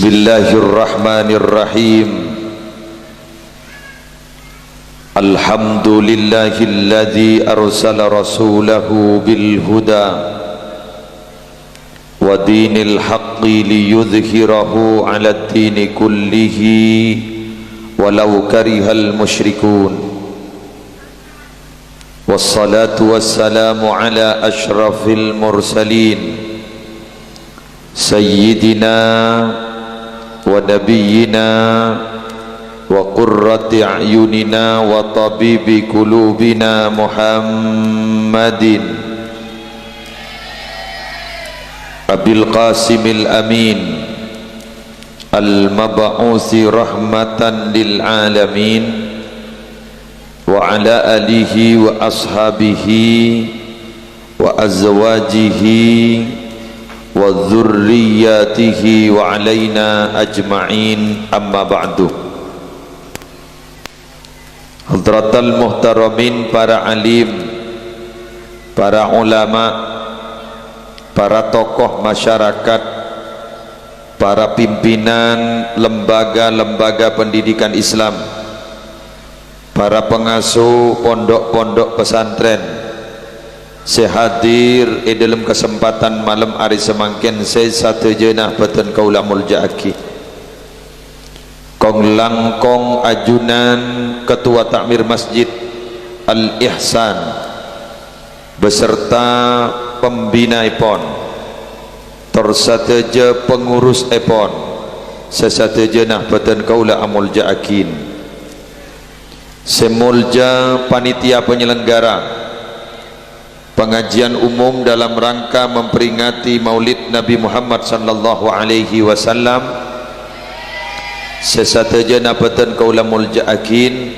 Bismillahirrahmanirrahim. Alhamdulillahilladzi arsala rasulahu bil huda wa dinil haqqi liyudhhirahu 'alad dini kullihi walau karihal musyrikun. Wassalatu wassalamu ala asyrafil mursalin sayyidina wa nabiyyina wa qurrati a'yunina wa tabibi qulubina Muhammadin Abil Qasimil Amin al-mab'uthi rahmatan lil alamin wa ala alihi wa ashabihi wa azwajihi wa dzurriyyatihi wa alaina ajma'in, amma ba'du. Hadratal muhtaramin, para alim, para ulama, para tokoh masyarakat, para pimpinan lembaga-lembaga pendidikan Islam, para pengasuh pondok-pondok pesantren, saya hadir dalam kesempatan malam hari semangkin saya satu jenah beten kaula mulja'aki kong langkong ajunan ketua takmir masjid Al-Ihsan beserta pembina ipon tersateja pengurus ipon sesatu jenah beten kaula mulja'akin semulja panitia penyelenggara pengajian umum dalam rangka memperingati Maulid Nabi Muhammad sallallahu alaihi wasallam, sesataja napatan kaula mulja'akin,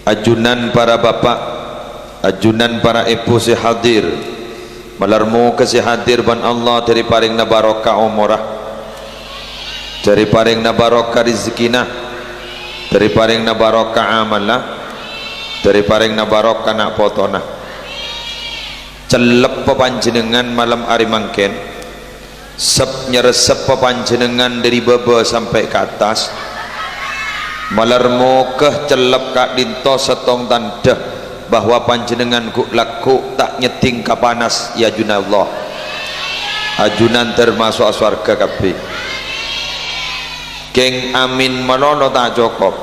ajunan para bapak, ajunan para ibu sehadir, malarmu kesehadir ban Allah dari paring na barokah umurah, dari paring na barokah rizkinah, dari paring na barokah amalah, dari paring na barokah nak potona. Celep pepanjenengan malam hari mangken, sep nyeresep pepanjenengan dari baba sampai ke atas, malarmu keh celep kak dinto setong tanda bahwa panjenengan ku laku tak nyeting ka panas ya junallah, ajunan termasuk aswarga kabeh. Keng amin manono tak cukup.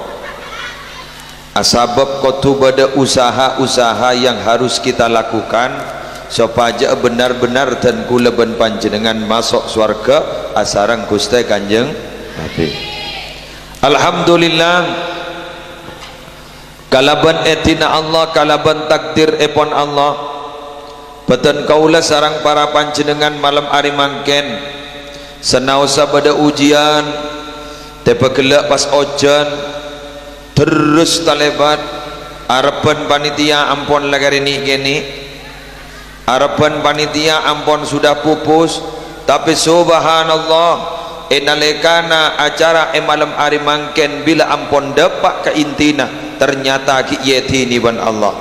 Asabab kotu bada usaha-usaha yang harus kita lakukan supaya benar-benar dan kula ben panjenengan masuk surga asarang Gusti Kanjeng Nabi. Alhamdulillah, kalaban etina Allah, kalaban takdir epon Allah, beten kaula sarang para panjenengan malam hari mangken senausa pada ujian tepegelak pas ojan terus talebat arepan panitia ampun lagari ni gini, harapan panitia ampun sudah pupus, tapi subhanallah enalekana acara malam hari mangken bila ampun dapat ke intina ternyata ki yetini ban Allah.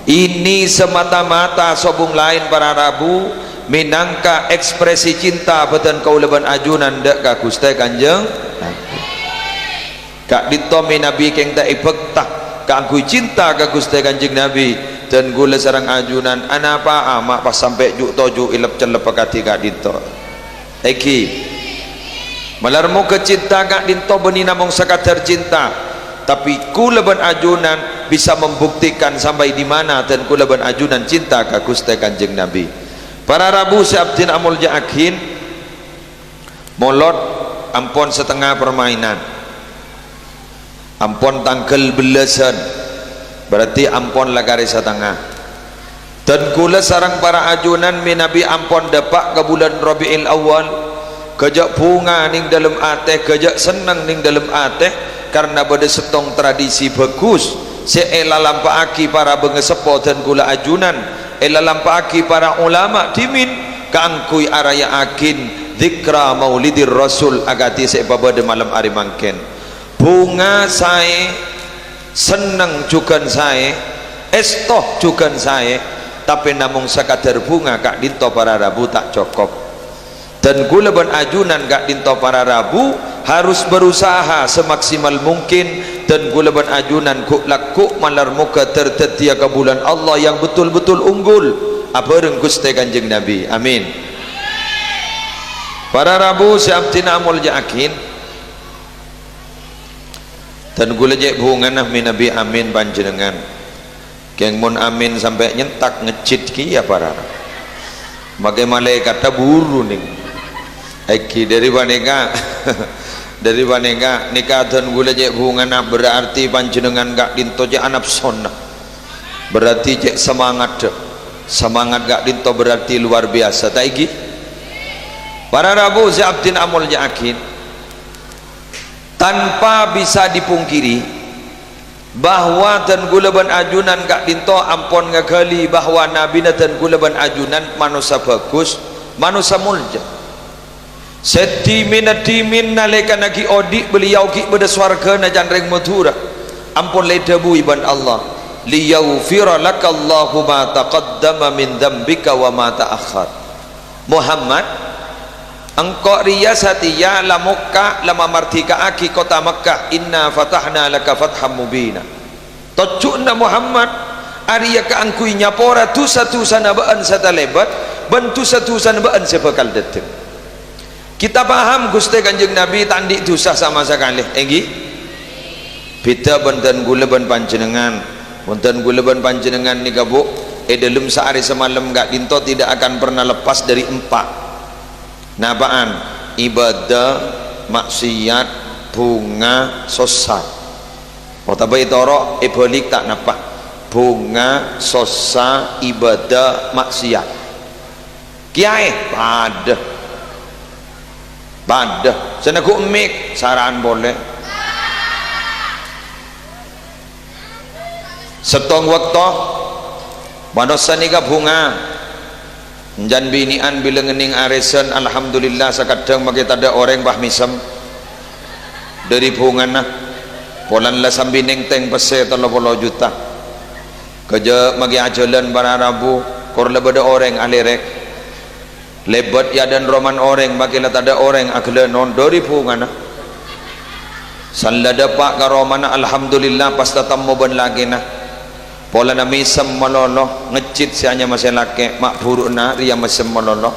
Ini semata-mata sobung lain para rabu minangka ekspresi cinta beten kaulaban ajunan dek ka Gusti Kanjeng kak ditomi Nabi keng tak ipektah kak aku cinta ka Gusti Kanjeng Nabi dan gula sarang ajunan anapa amak pas sampai juk toju ilap celep pakati kak dinto eki malarmu kecinta kak dinto beni namong sekadar cinta, tapi kulaban ajunan bisa membuktikan sampai di mana dan kulaban ajunan cinta kak Gusti Kanjeng Nabi. Para rabu seabdin amul ja'akin molot ampun setengah permainan, ampun tangkel belasan, berarti ampun lagari setengah. Dan kula sarang para ajunan minabi ampun dapat ke bulan Rabiul Awal, kejak bunga ning dalam ateh, kejak senang ning dalam ateh karena pada setong tradisi bagus seela lampaaki para bengesepo dan kula ajunan ela lampaaki para ulama dimin kaangkui araya akin zikra maulidir rasul agati sebabade malam hari mangken bunga saya senang juga saya estoh juga saya, tapi namung sekadar bunga kak dinto para rabu tak cukup. dan gula ban ajunan gak dinto para rabu harus berusaha semaksimal mungkin dan gula ban ajunan kuk lakuk malar muka tertetia ke bulan Allah yang betul-betul unggul apa Gusti Kanjeng Nabi. Amin. Para rabu siaptina amul jakin dan gula jek bungan min Nabi amin panjenengan keng mun amin sampai nyentak ngecit ki ya para makai malaikat buru ning Eki dari waneka dari waneka nikah dan gula cek hubungan berarti panjenengan gak dinto cek anak sona berarti cek semangat gak dinto berarti luar biasa taigi para rabu siaptin amul yakin tanpa bisa dipungkiri bahwa dan gula ban ajunan gak dinto ampon ngakali bahwa nabi dan gula ban ajunan manusia bagus manusia mulja sedimin nalika nagi odik beliau ki beda swarga na janreng madhura ampun le debu iban Allah liyaghfira lakallahu ma taqaddama min dzambika wa ma ta'akhkhar. Muhammad engkau riyasati ya la Makkah lama martika aki kota Makkah inna fatahna laka fatham mubina tojuna Muhammad ariya ka angkui nyapora tu satu sana baan sata lebat bantu satu sana baan sebakal dateng. Kita paham Gusti Kanjeng Nabi tandik dosa sama sekali. Enggi beda benten gula ban panjenengan benten gula ban panjenengan nika Bu dalam sehari semalam gak dinto tidak akan pernah lepas dari empat napaan ibadah maksiat bunga sosat otabai toro balik tak napa bunga sosa ibadah maksiat kiai pada sana ku emik saran boleh setong waktu manusia nikah bunga jan binian bila ngening arisan alhamdulillah sakadang bagi tada orang bah misem dari bunga nah polan lah sambil neng teng pese 30 juta kerja magi ajalan para rabu kor lebada orang alirek lebat ya dan roman orang bagilah tak ada orang akla non dari pungan sallada pak karomana alhamdulillah pas datang moban lagi nah pola na misem malolo ngecit sianya masih laki mak buruk na ria misem malolo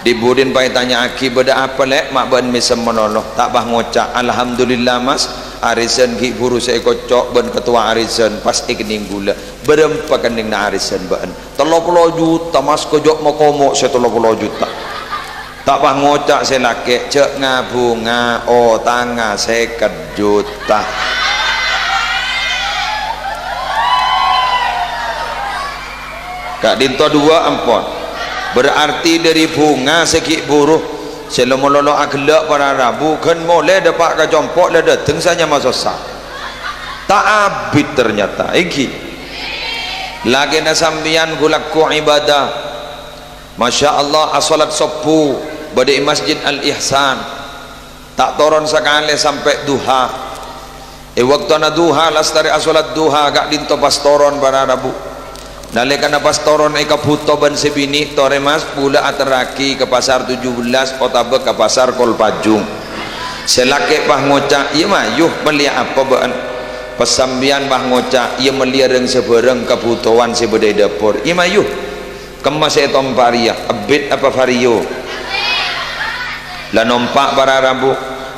dibudin pai tanya aki beda apa lek mak ban misem malolo tak bah ngocak alhamdulillah mas arisan ki buru saya kocok ban ketua arisan pas ikening gula berempat kening na arisan ban 30 juta mas kojok mokomo saya 30 juta tak bah ngocak saya laki cek ngabunga tanga 50 juta kak dinto dua ampun berarti dari bunga sekik buruh selomololo aglak para rabu kan boleh dapat ke jompok le dateng saja masosa tak abid ternyata iki lagi nasambian gulaku ibadah Masya Allah asolat sopu badai masjid al-ihsan tak turun sekali sampai duha waktu na duha lastari asolat duha gak dinto pas turun para rabu nalika na pastoron ay kaputo ban sebini tore mas pula ateraki ke pasar 17 otabe ke pasar Kolpajung selake pah ngocak iya mah yuh melia apa baan pesambian pah ngocak iya melia reng sebereng kebutuhan sebedai dapur iya mah yuh kemas etom paria abit apa vario la nompak para rabu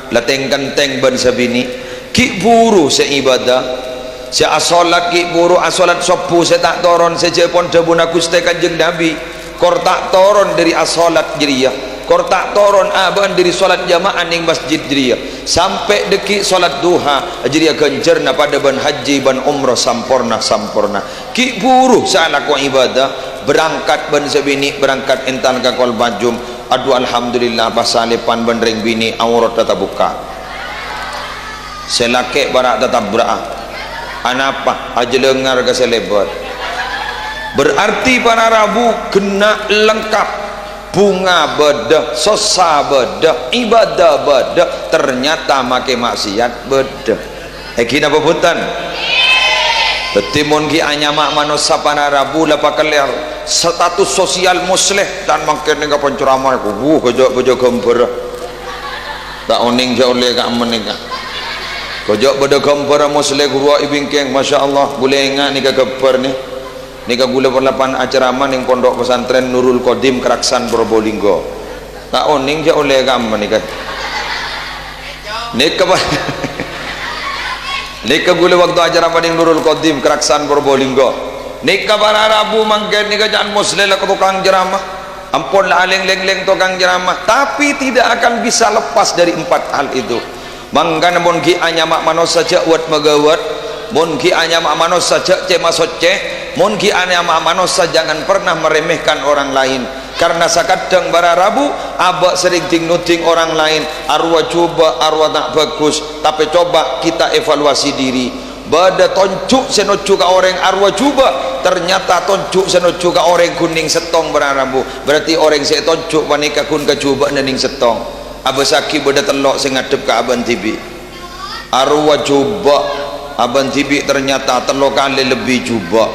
la teng-kenteng ban sebini ki buru seibadah si asolat ki buru asolat sopu saya tak toron saja pon debuna Gusti Kanjeng Nabi kor tak toron dari asolat jeria kor tak toron aban dari solat jamaah ning masjid jeria sampai deki solat duha jeria genjerna pada ban haji ban umrah sampurna ki buru salah ku ibadah berangkat ban sebini berangkat entan ke Kolpajum aduh alhamdulillah pasalipan ban ring bini aurat tetap buka selake barak tetap berah anapa aja lengar ke selebat berarti para rabu kena lengkap bunga bedah sosa bedah ibadah bedah ternyata make maksiat bedah kina peputan tetimun ki anyamak manusia para rabu lapa keler status sosial musleh dan makin ni kapan ceramah aku kejak gambar tak oning je oleh kat menikah kejak pada gambar musleh guru ibingkeng Masya Allah boleh ingat ni gambar ni gula perlapan acara ning pondok pesantren Nurul Qadim Keraksan Probolinggo tak oning je oleh kat menikah ni gula waktu acara ning Nurul Qadim Keraksan Probolinggo nikah para Rabu mangken nikah jangan musleh lah tukang ceramah ampun lah aleng-leng tukang ceramah tapi tidak akan bisa lepas dari 4 hal itu mangkan mun ki anyamak manos saja wat megawat mun ki anyamak manos saja cemasoceh mun ki anyamak manos saja jangan pernah meremehkan orang lain karena sakadang para Rabu abak sering ting-nuting orang lain arwah coba arwah tak bagus tapi coba kita evaluasi diri bada tonjuk senoju ka orang arwah cuba ternyata tonjuk senoju ka orang kuning setong berarabu berarti orang saya tonjuk wanita kun ka cuba nening setong abasaki bada telok sing ngadep ka aban tibi arwah cuba aban tibi ternyata telok kali lebih cuba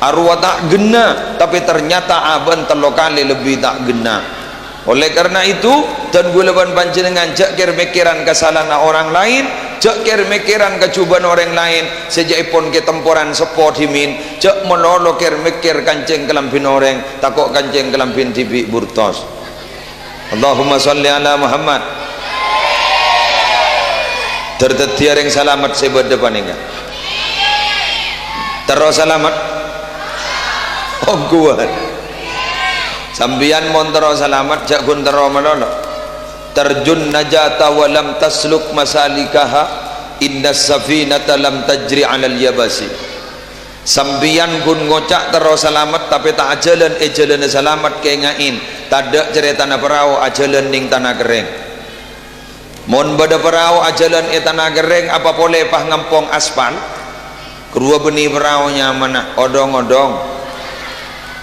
arwah tak gena tapi ternyata aban telok kali lebih tak gena oleh karena itu dan gulaban panjenengan jakir mikiran kesalahan orang lain jakir mikiran kecubaan orang lain sejaipun ke temporan sepot himin jak melolo kir mikir kancing kelampin orang takut kancing kelampin tibi burtos Allahumma salli ala Muhammad tertetiar yang selamat sebab depan ini terus selamat oh kuat sambian montero selamat jak guntero menolok terjun najata walam tasluk masalikaha inna safinata lam tajri alal yabasi sambian gun ngocak terus selamat tapi tak ajalan selamat kengain tak ada cerita na perahu ajalan ning tanah kering mon bada perahu ajalan tanah kering apa boleh pah ngampong aspal kedua benih perahunya mana odong-odong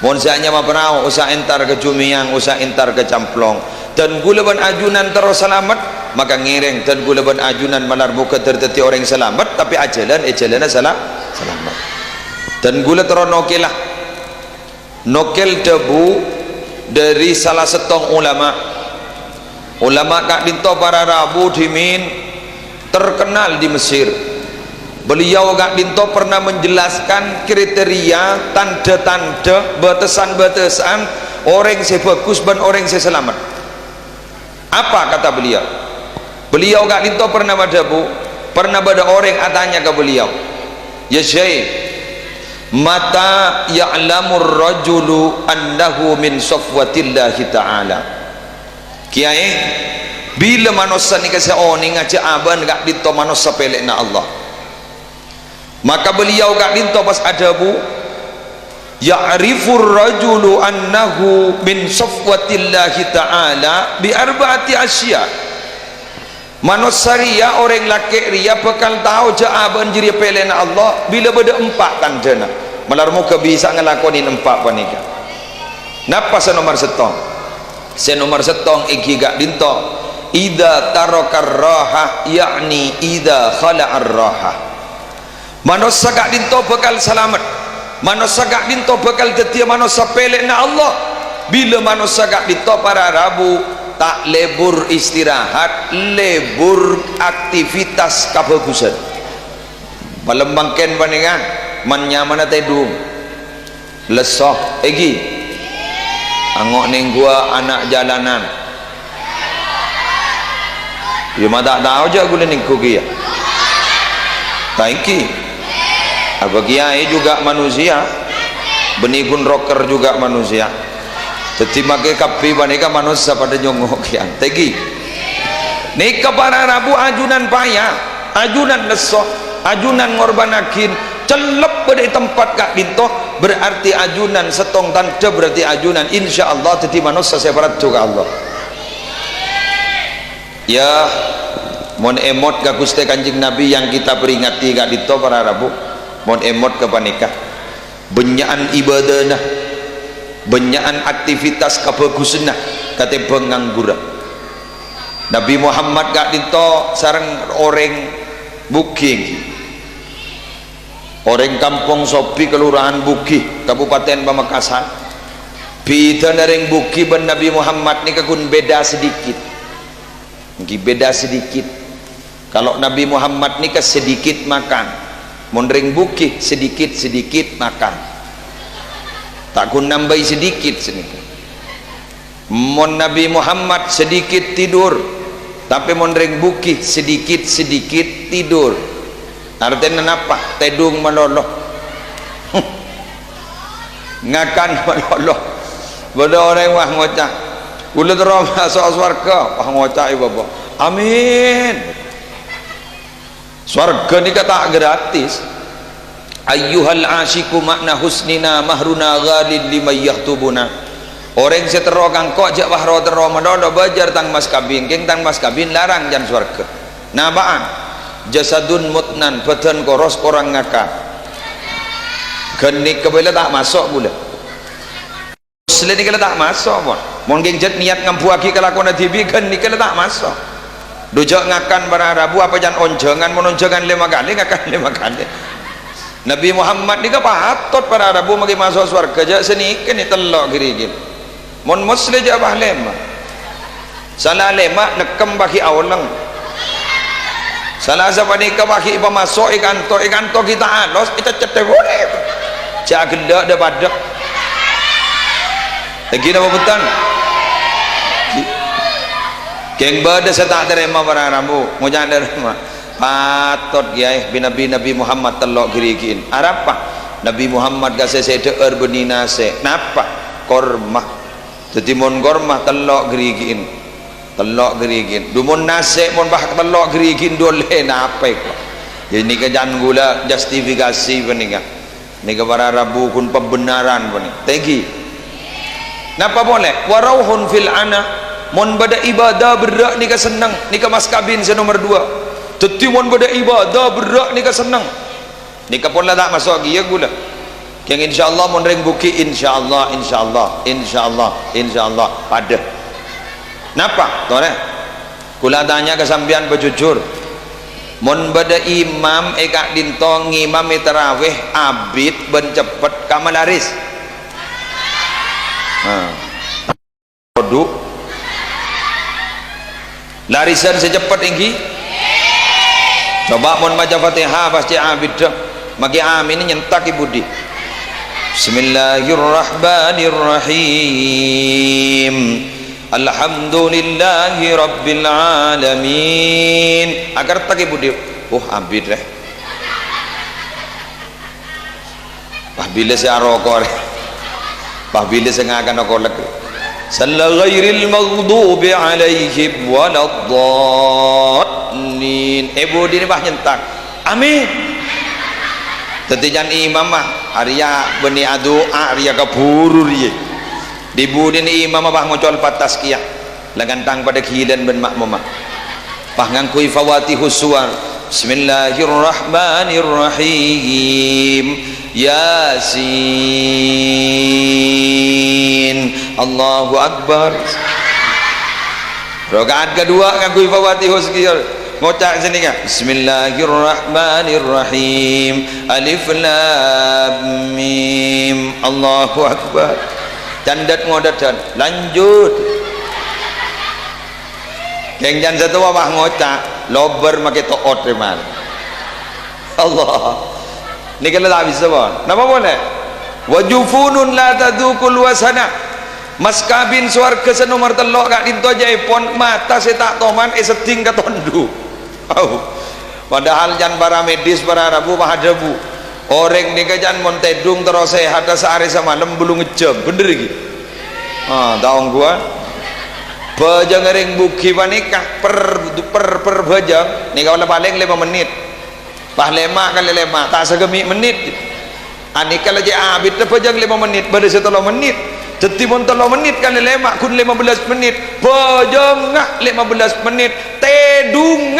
mohon saatnya ma perahu usah entar ke Jumiang usah entar ke Camplong dan gulaban ajunan terus selamat maka ngiring dan gulaban ajunan malar buka terteti orang selamat tapi ajalan selamat dan gula terus nokel debu dari salah setong ulama kak dinto para Rabu dimin terkenal di Mesir beliau Kak Dinto pernah menjelaskan kriteria tanda-tanda batasan-batasan orang yang bagus dan orang yang selamat apa kata beliau Kak Dinto pernah ada orang atanya ke beliau ya Syekh mata ya'lamur rajulu annahu min safwatillahi ta'ala kiai bila manusia ni kasi oni ngaja aban Kak Dinto manusia pelek na Allah maka beliau Kak Dinto pas adabu ya'rifur rajulu annahu min safwatillahi ta'ala bi arba'ati asya manusia ria orang laki ria bakal tahu jaaban jiri pelena Allah bila beda 4 tandana malarmu ke bisa ngelakonin 4 panika napa senomor setong iki Kak Dinto ida tarakar raha yakni ida khala'ar raha manusia Kak Dinto bakal selamat manusia Kak Dinto bakal tetia manusia pelek na Allah bila manusia Kak Dinto para Rabu tak lebur istirahat lebur aktivitas kebagusan palembangken paningan manyamana tedung lesoh egi angok ning gua anak jalanan ya tak tahu aja gula ning kuki ya taiki apa kiai juga manusia benikun rocker juga manusia jadi makai kapi baneka manusia pada nyongok yang tegi nikah para Rabu ajunan payah ajunan lesoh ajunan ngorbanakin celep pada tempat Kak Dinto berarti ajunan setong tanda berarti ajunan insya Allah jadi manusia separat juga Allah ya mohon emot ke Gusti Kanjeng Nabi yang kita peringati Kak Dinto para Rabu mohon emot ke panikah benyaan ibadah benyaan aktivitas kebagusan kata pengangguran Nabi Muhammad Kak Dinto sarang orang booking orang kampung Sopi kelurahan Buki Kabupaten Pamekasan pita naring Buki ben Nabi Muhammad ni kakun beda sedikit beda sedikit. Kalau Nabi Muhammad ni ke sedikit makan mondring Buki sedikit makan tak kun nambah sedikit sedikit. Mon Nabi Muhammad sedikit tidur tapi mondring Buki sedikit tidur. Artinya apa? Tedung meloloh ngakan meloloh benda orang wah ngocak ulah terang masuk swarga wah ngocak ibu bapak amin. Swarga ni kata gratis. Ayyuhal asyiku makna husnina mahruna ghalin lima yahtubuna. Orang setero kangkok jak wahro tero madodo bajar tang mas kabin keng tang mas kabin larang jan swarga. Nabaan jasadun mutnan batan koros orang ngakak genik kebela tak masuk pula muslim ni kala tak masuk pun mon geng jet niat ngampuaki kelakuan TV genik kala tak masuk dujak ngakan para Rabu apa jan onjengan mon onjengan 5 kali ngakan 5 kali. Nabi Muhammad ni ka pahatot para Rabu magi masuk surga jak seni ni telok girigin mon muslim jak bah lema salah lema nekem bagi awlang salah siapa ni kebaki pemasok ikan to kita alos kita cetek boleh cak gelak dah badak lagi nama betul keng bada saya tak terima para ramu mau jangan terima patut kiai Nabi Muhammad telok girikin apa Nabi Muhammad kasih saya deer benina se napa korma jadi mon korma telok girikin telok gerigin dumun nasik mon bah telok gerigin dole nape kok ini kejan gula justifikasi peninga ni ke para Rabu kun pembenaran pening tegi napa boleh warauhun fil ana mon bada ibadah berak ni ke senang ni ke mas kabin se nomor 2 teti mon bada ibadah berak ni ke senang ni ke pun lah tak masuk lagi ya gula yang insyaallah mon ring buki insyaallah pada napa tore kula tanya ke sampean bejujur mun bada imam eka dintong imam tarawih abid ben cepet kamalaris produk larisan secepat tinggi coba mun baca Fatihah pasti abid dah magi amin nyentak ibu di Bismillahirrahmanirrahim Alhamdulillahi Rabbil Alamin agar tak ibu dia abid deh bila saya rokok bila saya akan rokok lagi sallallahu ghairil maghdubi alaihim waladdallin ibu dia bah nyentak amin tetijan imam mah arya beni doa arya kapuru dia dibudin imam abah ngocol patas kia lagantang pada kilan ben makmumah pah ngangkui fawatihus suar Bismillahirrahmanirrahim Yasin Allahu Akbar rakaat kedua ngangkui fawatihus kia ngocak sini kan Bismillahirrahmanirrahim Alif Lam Mim Allahu Akbar candat ngodadan lanjut keng jan satu wabah ngocak lober make toot reman Allah ni kalau tak bisa bon napa boleh wajufunun la tadukul wasana mas kabin swarga senomor telok kak dinto jaipon mata saya tak toman seting ke tondu padahal jan para medis para Rabu mahadabu orang ni kajan montedung terus sehat sehari semalam belum ngejam bener lagi tahu gua bajang ring buki panikah per bajang ni kalau paling 5 menit pah 5 kali 5 tak segemi menit ani kalau je abid bajang 5 menit pada 3 menit jadi mon 3 menit kali 5 kun 15 menit bajang 15 menit tedung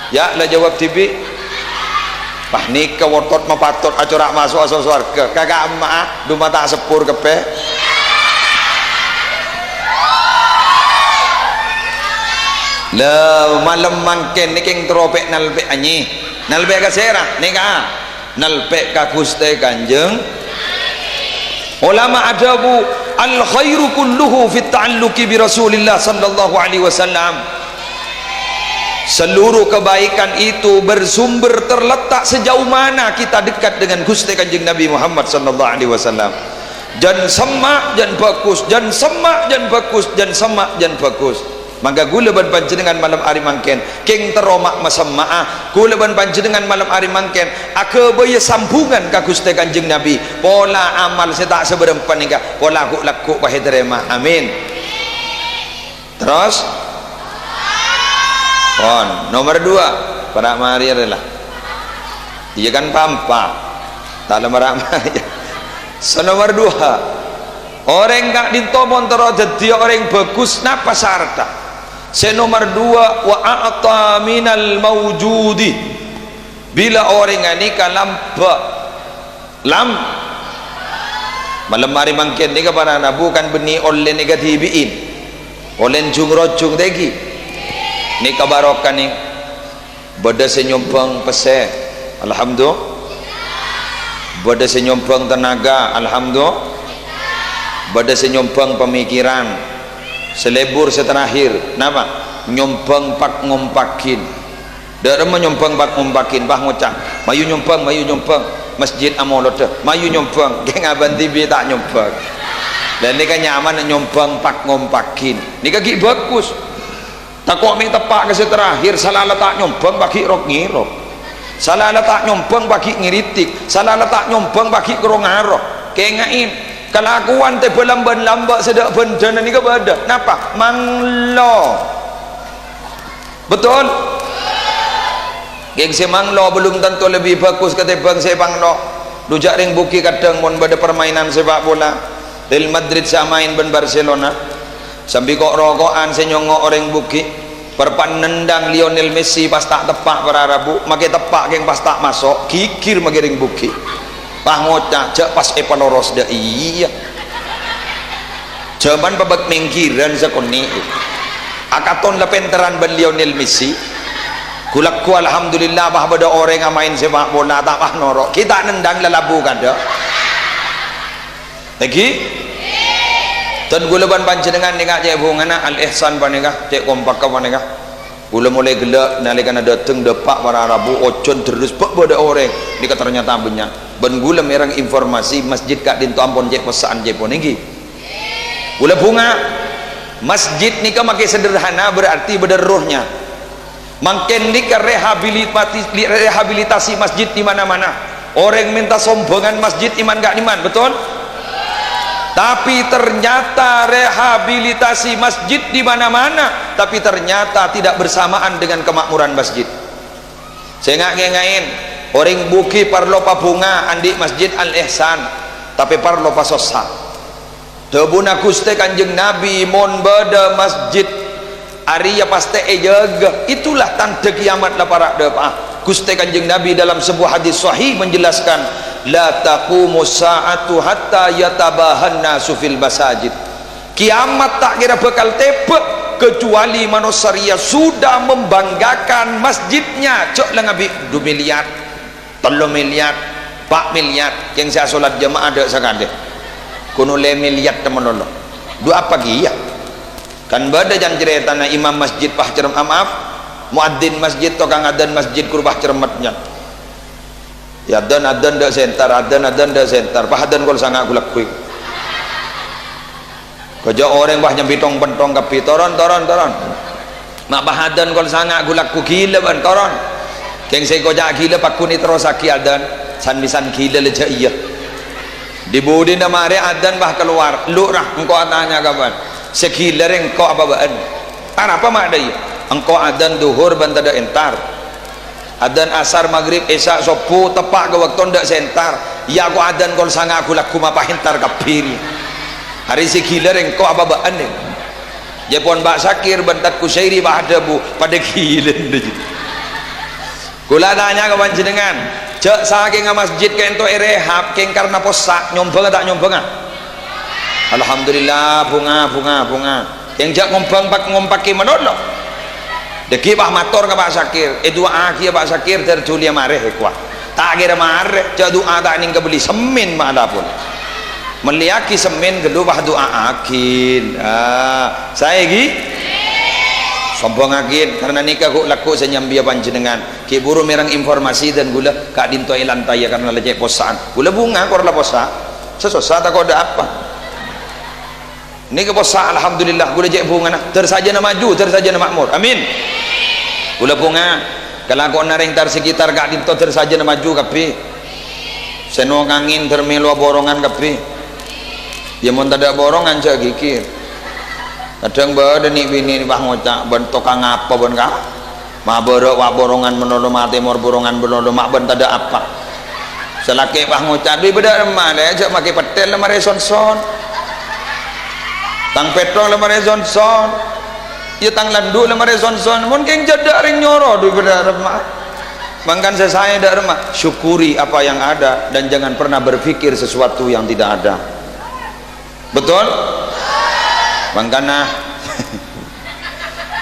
ya lah jawab TV pah nikah wortot mapatot acorak masuk asal swarga kagak emak duma tak sepur kepe lah malam mangken ni keng teropek nalbek anyi nalbek kasera nikah nalpek ka Gusti Kanjeng. Ulama adabu al khairu kulluhu fit ta'alluqi bi Rasulillah sallallahu alaihi wasallam. Seluruh kebaikan itu bersumber terletak sejauh mana kita dekat dengan Gusti Kanjeng Nabi Muhammad sallallahu alaihi wasallam. Jan semak jan bagus, jan semak jan bagus, jan semak jan bagus. Maka gula ban panjenengan malam hari mangken keng teromak masemaah gula ban panjenengan malam hari mangken ake baya sambungan ka Gusti Kanjeng Nabi pola amal saya tak seberempan nika pola laku bahe terima amin. Terus nomor 2 para mari adalah iya kan pampa tak lemah so nomor 2 orang kak dintomon terus jadi orang bagus napa syaratnya. Nomor 2 wa a'ta minal mawjudi bila orang ini malam hari mangken ni para nabu kan beni oleh negativiin oleh jung rojung tegi ni kabarokan ni beda senyumpang pese alhamdulillah beda senyumpang tenaga alhamdulillah beda senyumpang pemikiran selebur seterakhir napa nyompang pak ngompakin dak menyumpang pak ngompakin bah ngucap mayu nyumpang masjid amolot mayu nyumpang geng aban tibi tak nyumpang dan ni kan nyaman nyumpang pak ngompakin ni kaki bagus tak kok ming tepak ke seterakhir salah letak nyumpang bagi rok ngirok salah letak nyumpang bagi ngiritik salah letak nyumpang bagi kerongaro kengain kelakuan teh lambat sedak bencana ni kepada napa manglo betul geng si manglo belum tentu lebih bagus ketimbang si manglo dujak ring buki kadang mon pada permainan sepak bola Real Madrid sa main ben Barcelona sambil kok rokokan si nyongok orang buki perpan nendang Lionel Messi pas tak tepak para rabu makai tepak geng pas tak masuk kikir makai ring buki ngocak cak pas epanoros dah iya cuman babak mengkiran sekoni akaton lepenteran ben Lionel Messi kulakku alhamdulillah bah bada orang yang main sepak bola tak bah norok kita nendang lelabu kada lagi dan gula ban panjenengan ni ngak cek bungana al ihsan panikah cek kompak panikah gula mulai gelak nalikan dateng depak para rabu ocon terus bak bada orang ni ternyata banyak ben gula merang informasi masjid kak dinto ampon cek pesaan cek ponegi gula bunga masjid ni kan makin sederhana berarti bederuhnya makin ni rehabilitasi masjid di mana-mana orang minta sombongan masjid iman gak iman betul tapi ternyata rehabilitasi masjid di mana-mana tapi ternyata tidak bersamaan dengan kemakmuran masjid saya ngain orang buki parlo pa bunga andi masjid Al Ihsan tapi parlo pa sosa tebuna Gusti Kanjeng Nabi mon beda masjid Arya pasti jaga itulah tanda kiamat lah para depa Gusti Kanjeng Nabi dalam sebuah hadis sahih menjelaskan la taqumu sa'atu hatta yatabahan nasu fil masajid kiamat tak kira bakal tepek kecuali manusia sudah membanggakan masjidnya cok lah ngabi 2 miliar 3 miliar 4 miliar yang saya solat jemaah ada sekali kuno 5 miliar teman Allah dua apa ya kan bada jan cerita na imam masjid pah cerem maaf muadzin masjid tokang adan masjid kurbah cermatnya ya adan dak sentar adan dak sentar pah adan kol sangat gulak kuy kerja orang bah nyambitong pentong kapi toron mak pah adan kol sangat gulak ku gila ban toron keng saya kojak gila pak kuni terus aki adan san misan gila leja iya dibudi nama are adan bah keluar lurah engkau tanya kapan segila engkau apa baan apa mak ada iya engkau adan duhur bantada entar adan asar maghrib isya sopu tepak ke waktu ndak sentar ya aku adan kol sanga aku laku mapa hentar kapiri hari segila engkau apa baan nih Jepon Mbak Syakir bantat kusyairi bah ada bu pada gila kula tanya ke panjenengan cek saking masjid ke ento rehab keng karena posak nyombang tak nyombang alhamdulillah bunga yang jak ngompaki menolo deki bah mator ke Pak Syakir dua aki Pak Syakir tertulia mareh kuah tak kira marah cak doa tak ning kebeli semen mak ada pun meliaki semen kedua doa akin saya gi sombong akin karena nikah kok laku senyambia panjenengan ki buru merang informasi dan gula kak dintoi lantai ya karena lecek posaan gula bunga korla posa sesosa tak ada apa ini ke posa alhamdulillah gula lecek bunga nah tersaja na maju tersaja na makmur amin gula bunga kalau kau naring tar sekitar kak dinto tersaja na maju kapi senong angin termelu borongan kapi dia mau tak ada borongan cak gikir kadang bada nih bini bah ngocak bentuk kang apa ben kah mah berok wak borongan menodo mati mor borongan menodo mak ben tak ada apa selaki bah ngocak duit beda remah deh cak makai petel lemah resonson tang petrol lemah resonson ya tang landu lemah resonson mungkin jadak ring nyoro duit beda remah mangkan saya dak remah syukuri apa yang ada dan jangan pernah berpikir sesuatu yang tidak ada betul mangkana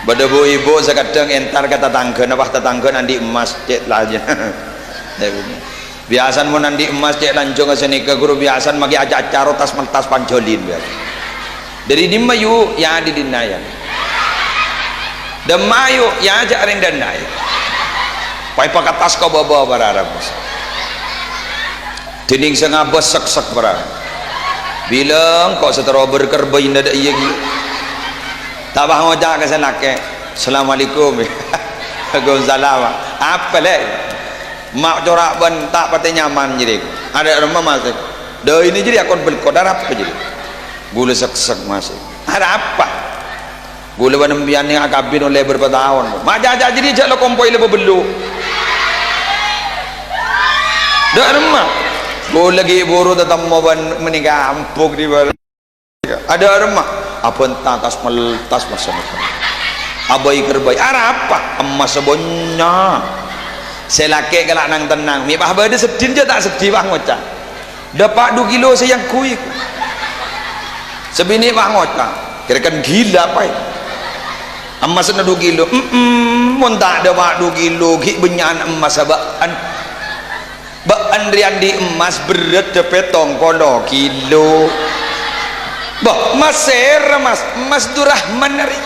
pada bu ibu sekadang entar kata tangga apa tetangga nanti emas cek lah aja biasan mau nanti emas cek lancung ke sini ke guru biasan magi ajak acara tas panjolin biasa dari di mayu ya di dinayan dan mayu ya ajak ring dan naik pai pakai tas kau bawa bararab dinding sengabas sek bararab bilang kok setero berkerbain ada iya gitu tak bah ngojak ke sana ke assalamualaikum waalaikumsalam apa leh mak corak ben tak pati nyaman jadi ada rumah masuk dah ini jadi akun belkodar apa jadi gula sek masuk ada apa gula benembian yang akabin oleh beberapa tahun mak jajak jadi jak lo kompoi lebih belu dah rumah bu lagi buru tetap mau menikah ampuk di bawah ada rumah apa tas meltas masa abai kerbai apa emas sebonnya selake kelak nang tenang mi bah bade sedih je tak sedih bah ngocak dapat 2 kilo sayang kui sebini bah ngocak kira-kira gila apa emas 2 kilo mun tak ada 2 kilo ki benyan emas abaan Andrian di emas berat depetong kono kilo bah mas ser mas durahman nari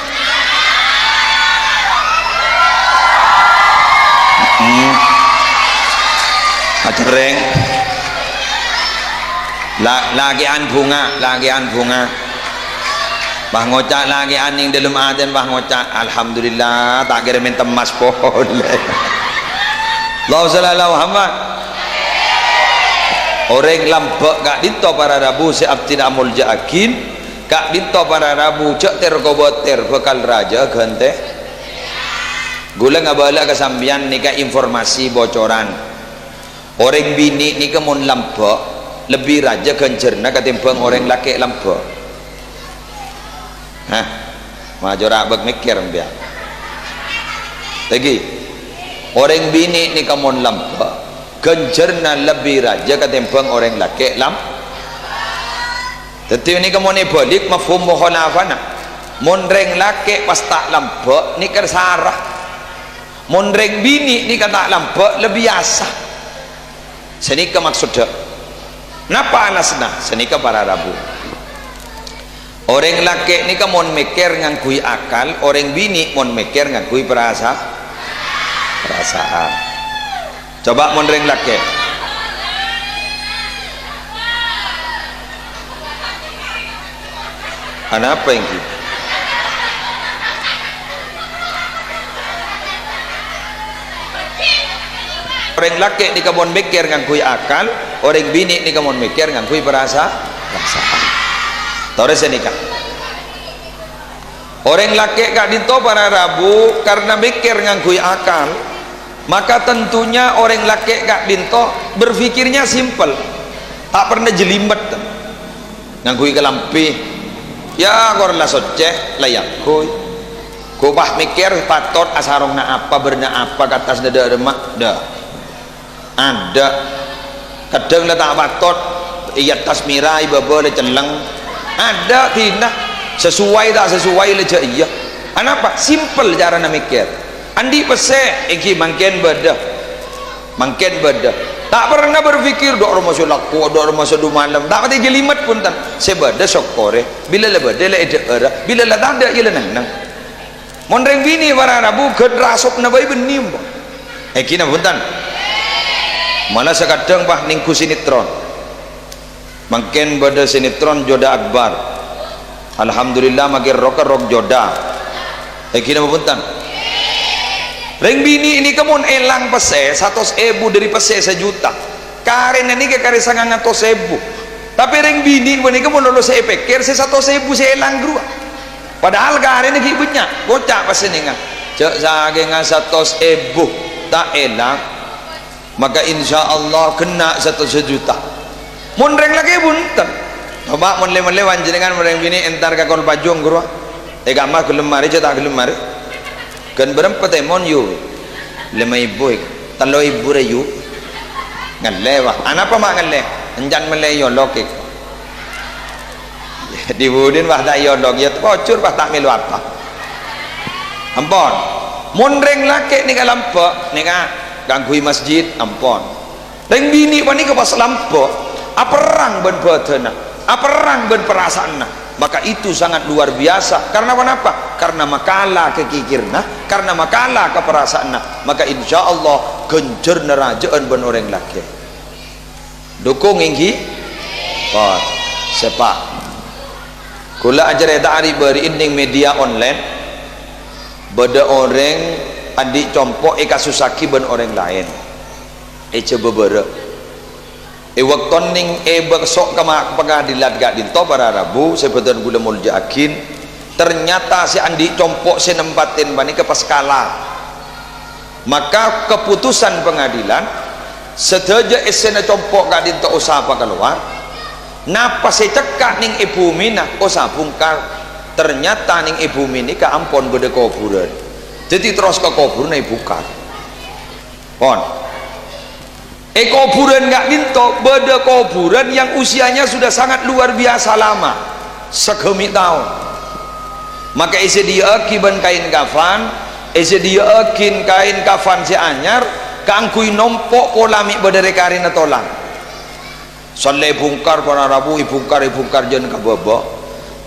acereng lagian bunga bah ngocak lagi aning dalam aden bah ngocak alhamdulillah tak kira minta emas pohon Allah sallallahu Muhammad orang lambak kak dinto para rabu siap tidak mulja akin kak dinto para rabu cek terkoboter bekal raja gante gula ngabala kesambian nikah informasi bocoran orang bini nikah mun lambak lebih raja gencerna ketimbang orang laki lambak hah majorak bak mikir biar lagi orang bini nikah mun lambak gencerna lebih raja ketimbang orang laki lam tetapi ini kamu balik mafhum mukhalafana mun reng laki pas tak lambak ni kersarah mun reng bini ni kata lambak lebih biasa senika maksudnya napa alasna senika para rabu orang laki ni kamu mikir ngangkui akal orang bini mun mikir ngangkui perasaan coba mondreng laki ada apa yang gitu orang laki ni kamu mikir ngangkui akal orang bini ni kamu mikir ngangkui perasaan tahu nikah orang laki kak dinto para rabu karena mikir ngangkui akal maka tentunya orang laki kak dinto berfikirnya simpel tak pernah jelimet ngangkui kelampi ya korla soceh layak kuy kubah mikir patot asarongna apa berna apa katas dada remak dah ada kadang letak patot iya tasmirai baba le celeng ada tidak sesuai tak sesuai leja iya kenapa simpel cara nak mikir andi pese iki mangken bedah Mungkin beda. Tak pernah berpikir dok rumah sulaku, dok rumah sudu malam. Tak pati jelimat pun tan. Sebeda sokore. Bila lah beda lah era. Bila lah tak ada ialah nang. Mondreng bini para Rabu kedrasop na bayi benim. Kina pun tan. Malah sekadang bah ningku sinetron. Mungkin beda sinetron Joda Akbar. Alhamdulillah makin rok Joda. Kina pun tan. Reng bini ini kemun elang pese 100.000 dari pese 1 juta. Karen ini ke kare sangang 100.000. Tapi reng bini ini kemun lolo saya pikir 100.000 saya elang grua. Padahal karen ini banyak. Bocah pese nih kan. Cek saking 100.000 tak elang. Maka insya Allah kena 1 juta. Mun reng lagi bunten. Coba mun lewan jenengan reng bini entar ke kol pajung grua. Gamah gelem mari cetak gelem mari. Kan berapa temon yu 5.000 talo ibu reyu ngalewah anak apa mak ngaleh enjan meleyo lokik dibudin wah tak yodok ya kocur wah tak milu apa ampon mondreng laki ni kalampa ni ka gangui masjid ampon reng bini pani ke pas lampa aperang ben betena aperang ben perasaan maka itu sangat luar biasa. Karena kenapa? Karena makalah kekikirna, karena makalah keperasaanna. Maka insya Allah gencer nerajaan ben orang laki. Dukung inggi, kot sepak. Kula ajar eta ari beri inding media online. Beda orang adik compok kasusaki ben orang lain. Coba bere. Waktu ning besok ke pengadilan gak dinto para Rabu sebetul gula mulja akin ternyata si Andi compok si nempatin bani ke paskala maka keputusan pengadilan seteja esena compok gak dinto usah apa keluar napa si cekak ning ibu mina usah bungkar ternyata ning ibu mini ke ampon beda kuburan jadi terus ke kuburan bukar pon kuburan gak dinto beda kuburan yang usianya sudah sangat luar biasa lama segemi tahun maka isi dia kiban kain kafan isi dia kin kain kafan si anyar kangkui nompok polamik beda karina tolang saleh bungkar para Rabu ibungkar jen kababa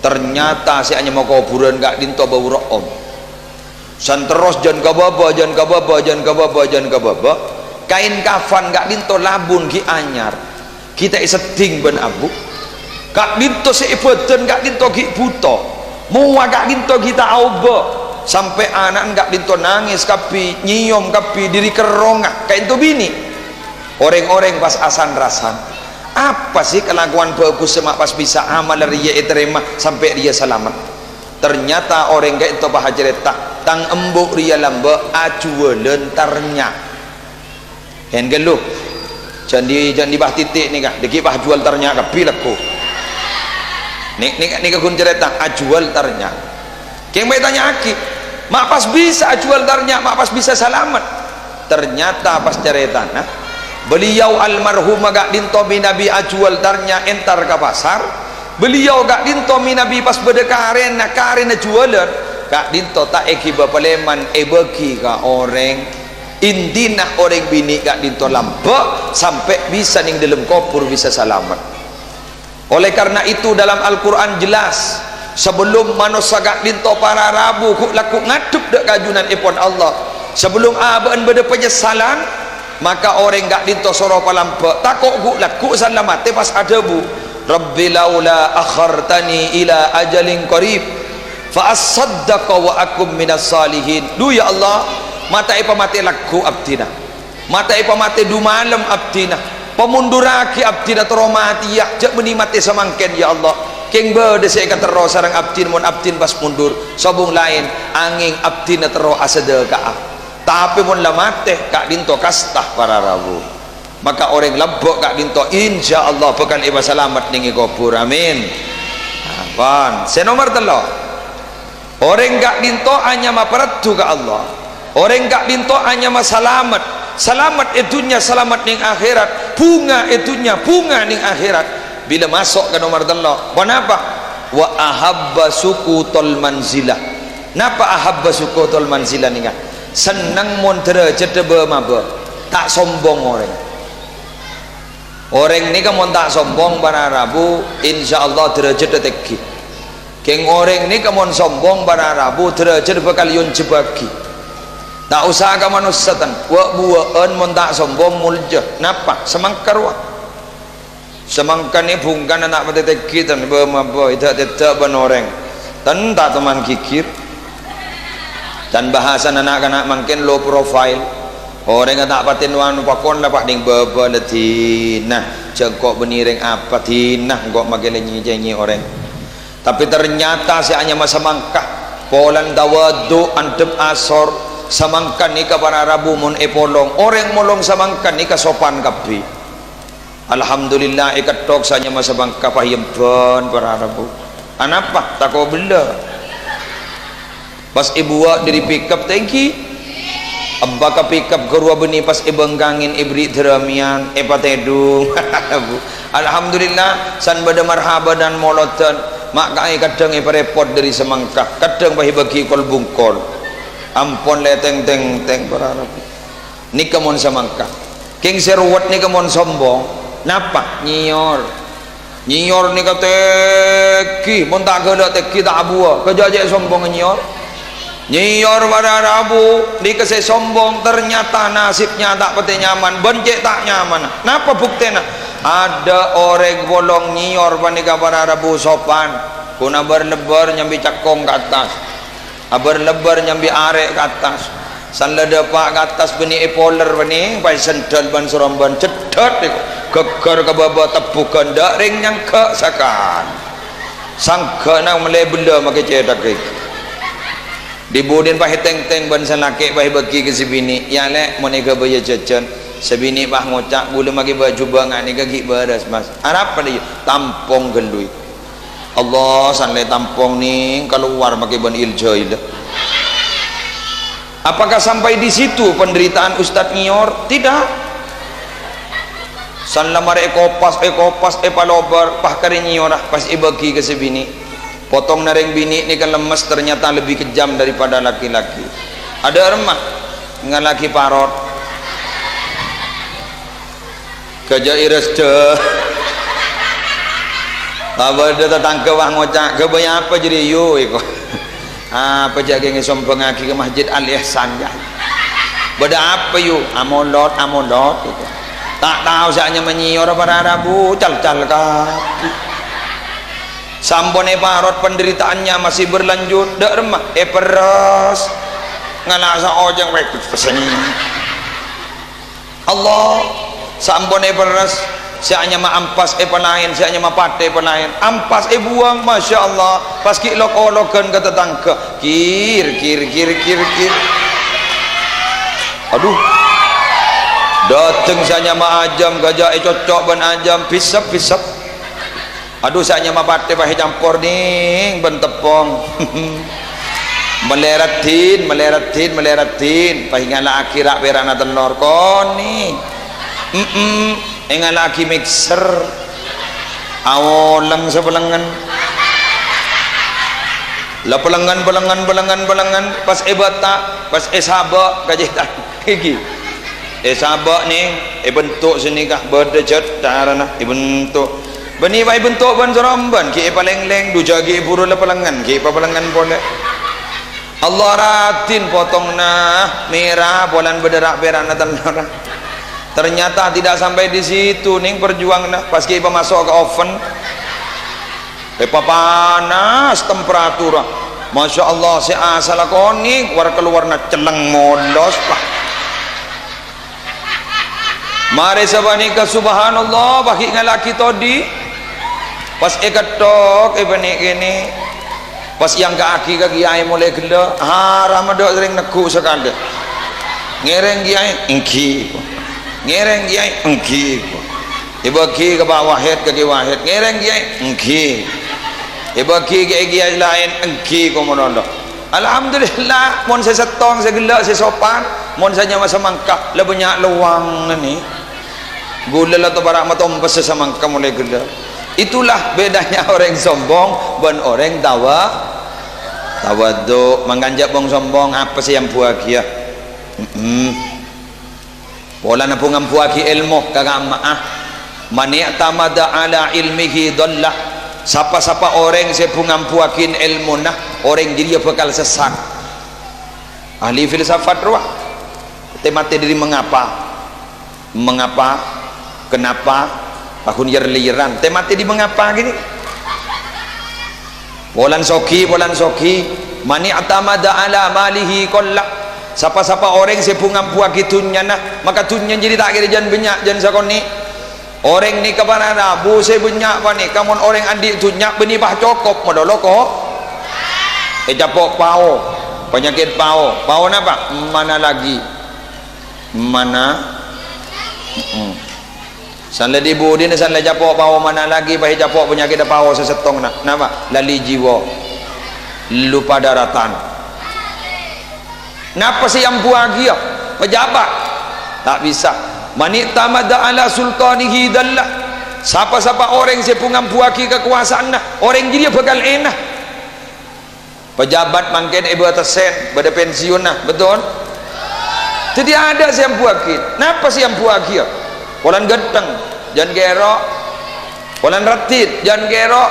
ternyata si anyar mau kuburan gak dinto bau room san terus jen kababa kain kafan gak dinto labun ki anyar kita iseting ben abu gak dinto seibeten gak dinto ki buto mua gak dinto kita auba sampai anak gak dinto nangis kapi nyiom kapi diri kerongak kayak itu bini orang-orang pas asan rasan apa sih kelakuan bagus semak pas bisa amal ria terima sampai dia selamat ternyata orang kayak itu bahajereta tang embuk ria lamba acua lentarnya hen geluh jangan di bah titik ni kah deki bah jual ternya ka pilaku ni kun cerita ajual ternya keng bae tanya aki mak pas bisa ajual ternya mak pas bisa selamat ternyata pas cerita nah beliau almarhum gak dinto nabi ajual ternya entar ke pasar beliau gak dinto nabi pas bedekaren karena jualan gak dinto tak eki bapaleman beki ka orang intina orang bini gak dinto lampak sampai bisa ning dalam kubur bisa selamat. Oleh karena itu dalam Al-Quran jelas sebelum manusia gak dinto para Rabu kuk laku ngaduk dek kajunan ipon Allah sebelum abaan beda penyesalan maka orang gak dinto soro palampak takut kuk laku selamat pas ada bu Rabbi laula akhartani ila ajalin qarib fa asaddaqa wa akum minas salihin. Du ya Allah mata ipa mati laku abdina mata ipa mati du malam abdina pemunduraki abdina teromati ya jak menimati semangken ya Allah keng berde saya kata terus sarang abdin mon abdin pas mundur sobung lain angin abdina terus asada kaah tapi mon lamate kak dinto kastah para Rabu maka orang lebok kak dinto insya Allah bekal iba selamat ningi kubur amin apaan senomor telo orang kak dinto hanya maperatu ke Allah orang gak dinto hanya selamat selamat itunya selamat ning akhirat bunga itunya bunga ning akhirat bila masuk ke nomor telo kenapa wa ahabba sukutul manzilah napa ahabba sukutul manzilah nih senang mon derajat be maba tak sombong orang ni kamu tak sombong pada Rabu insyaallah derajat tinggi keng orang ni kamu sombong pada Rabu derajat bakal yun jebaki tak usah kamu nusatan wa buaan mun tak sombong mulja napa semangkar wa semangkan ni bungkan anak mati tinggi dan bermabah tidak benoreng dan tak teman kikir dan bahasan anak-anak makin low profile orang yang tak patin wan pakon lah pak ding bebeletina jengkok beniring apa tinah kok makin nyi orang tapi ternyata si hanya masa mangkah polan dawadu antep asor samangkan ni para Rabu mun epolong orang molong samangkan ni sopan kapi alhamdulillah ikat tok sanya masa mangkah pahiyempan para Rabu anapa tak kau bela pas ibu dari pick up tengki abba ka pick up gerua beni pas ibengangin ibri deramian patedung alhamdulillah san bada marhaba dan molotan mak kai kadang repot dari semangkah kadang bahi bagi kol bungkol ampun le teng para Rabu ni kamon semangkah king serwat ni kamon sombong napa nyior ni kateki mun tak gedak teki tak abua kerja je sombong nyior pada Rabu di kese sombong ternyata nasibnya tak peti nyaman bencek tak nyaman napa buktena ada orang bolong nyior panika pada Rabu sopan kuna berlebar nyambi cakong ke atas berlebar nyambi arek ke atas san ledepak ke atas beni epoler beni pai sendal ban seromban cedot geger ke baba tepukan dak ring nyangka sakan sangka nang mele benda make cedak dibudin pahe teng ban salake pahe bagi ke sibini ya lek monika baya jajan sebini pah ngocak bulu magi baju bangan ni gigi beres mas arap pada tampung gelui Allah sanle tampung ni keluar pakai ban iljail apakah sampai di situ penderitaan Ustadz nyior tidak san lamar ekopas palobar pah kari nyiorah pas ibagi ke sibini potong nareng bini ni kan lemes ternyata lebih kejam daripada laki-laki ada remah dengan laki parot kerja iras deh tabar dia tetangga wah ngocak kebaya apa jadi yo iko apa jaga ngesombong lagi ke masjid Al-Ihsan ya beda apa yo amolot itu tak tahu saatnya menyior pada Rabu cal kaki sampun parot penderitaannya masih berlanjut dak remah peras ngalasa ojeng wek pesen Allah sampun peras sianya ma ampas pelain sianya ma pate pelain ampas buang Masya Allah pas ki lok-lokan ke tetangga kir aduh dateng sianya ma ajam gajah cocok ban ajam pisap aduh saya mapate pahe campur ning ben tepong meleratin pahe ngala akhirat berana tenor koni engala aki mixer awoleng sebelengan la pelengan pas ebata pas esaba kajitan iki esaba ning bentuk sini kah berdejet darana bentuk beni bai bentuk ban seromban ki paleng-leng du jagi buru la pelengan ki pelengan boleh Allah ratin potongna merah bolan bederak berana tanora ternyata tidak sampai di situ ning perjuangna pas ki masuk ke oven panas temperatura Masya Allah si asal koni war keluarna celeng molos pak mari sabanika subhanallah bagi ngalaki todi pas ekatok bani kene pas yang kaki kiai mulai gila haram dok sering neku sekali ngereng kiai engki ibaki ke bawah head ke wahid ngereng kiai engki ibaki ke kiai lain engki komono alhamdulillah mon saya setong saya gila saya sopan mon saya masa mangkah le banyak luang ni gula la to barak matompas sa mangkah mulai gila. Itulah bedanya orang sombong dan orang tawadhu. Menganjak bong sombong apa sih yang bahagia? Pola na pungampuaki ilmu kagamaah. Mani tamada ala ilmihi dhallah. Sapa-sapa orang saya pungampuakin ilmu nah, orang dia bakal sesat. Ahli filsafat ruah. Temati diri mengapa? Mengapa? Kenapa? Tahun yer-yeran. Temati di mengapa gini? Polan soki. Mani atamada ala malihi qalla. Siapa-siapa orang sepungam puak itunya nah, maka tunya jadi tak kira jangan banyak jangan sakoni. Orang ni kepada nabu saya banyak apa ni? Kamu orang andi tunya beni bah cokop modal kok. Japok pau, penyakit pau. Pau apa? Mana lagi? Mana? Sanle di budi ni sanle japok pau mana lagi? Bah japok penyakit pau sesetong nak. Nama? Lali jiwa, lupa daratan. Napa sih yang buah dia? Pejabat tak bisa. Mani tamada ala sultanihi dallah. Siapa-siapa orang yang pungampuaki kekuasaan nah, orang dia bakal enak. Pejabat mungkin ibu atas sen pada pensiun nah, betul? Jadi ada yang puakin. Napa sih yang puaki? Polan gedeng, jangan gerok. Polan ratit, jangan gerok.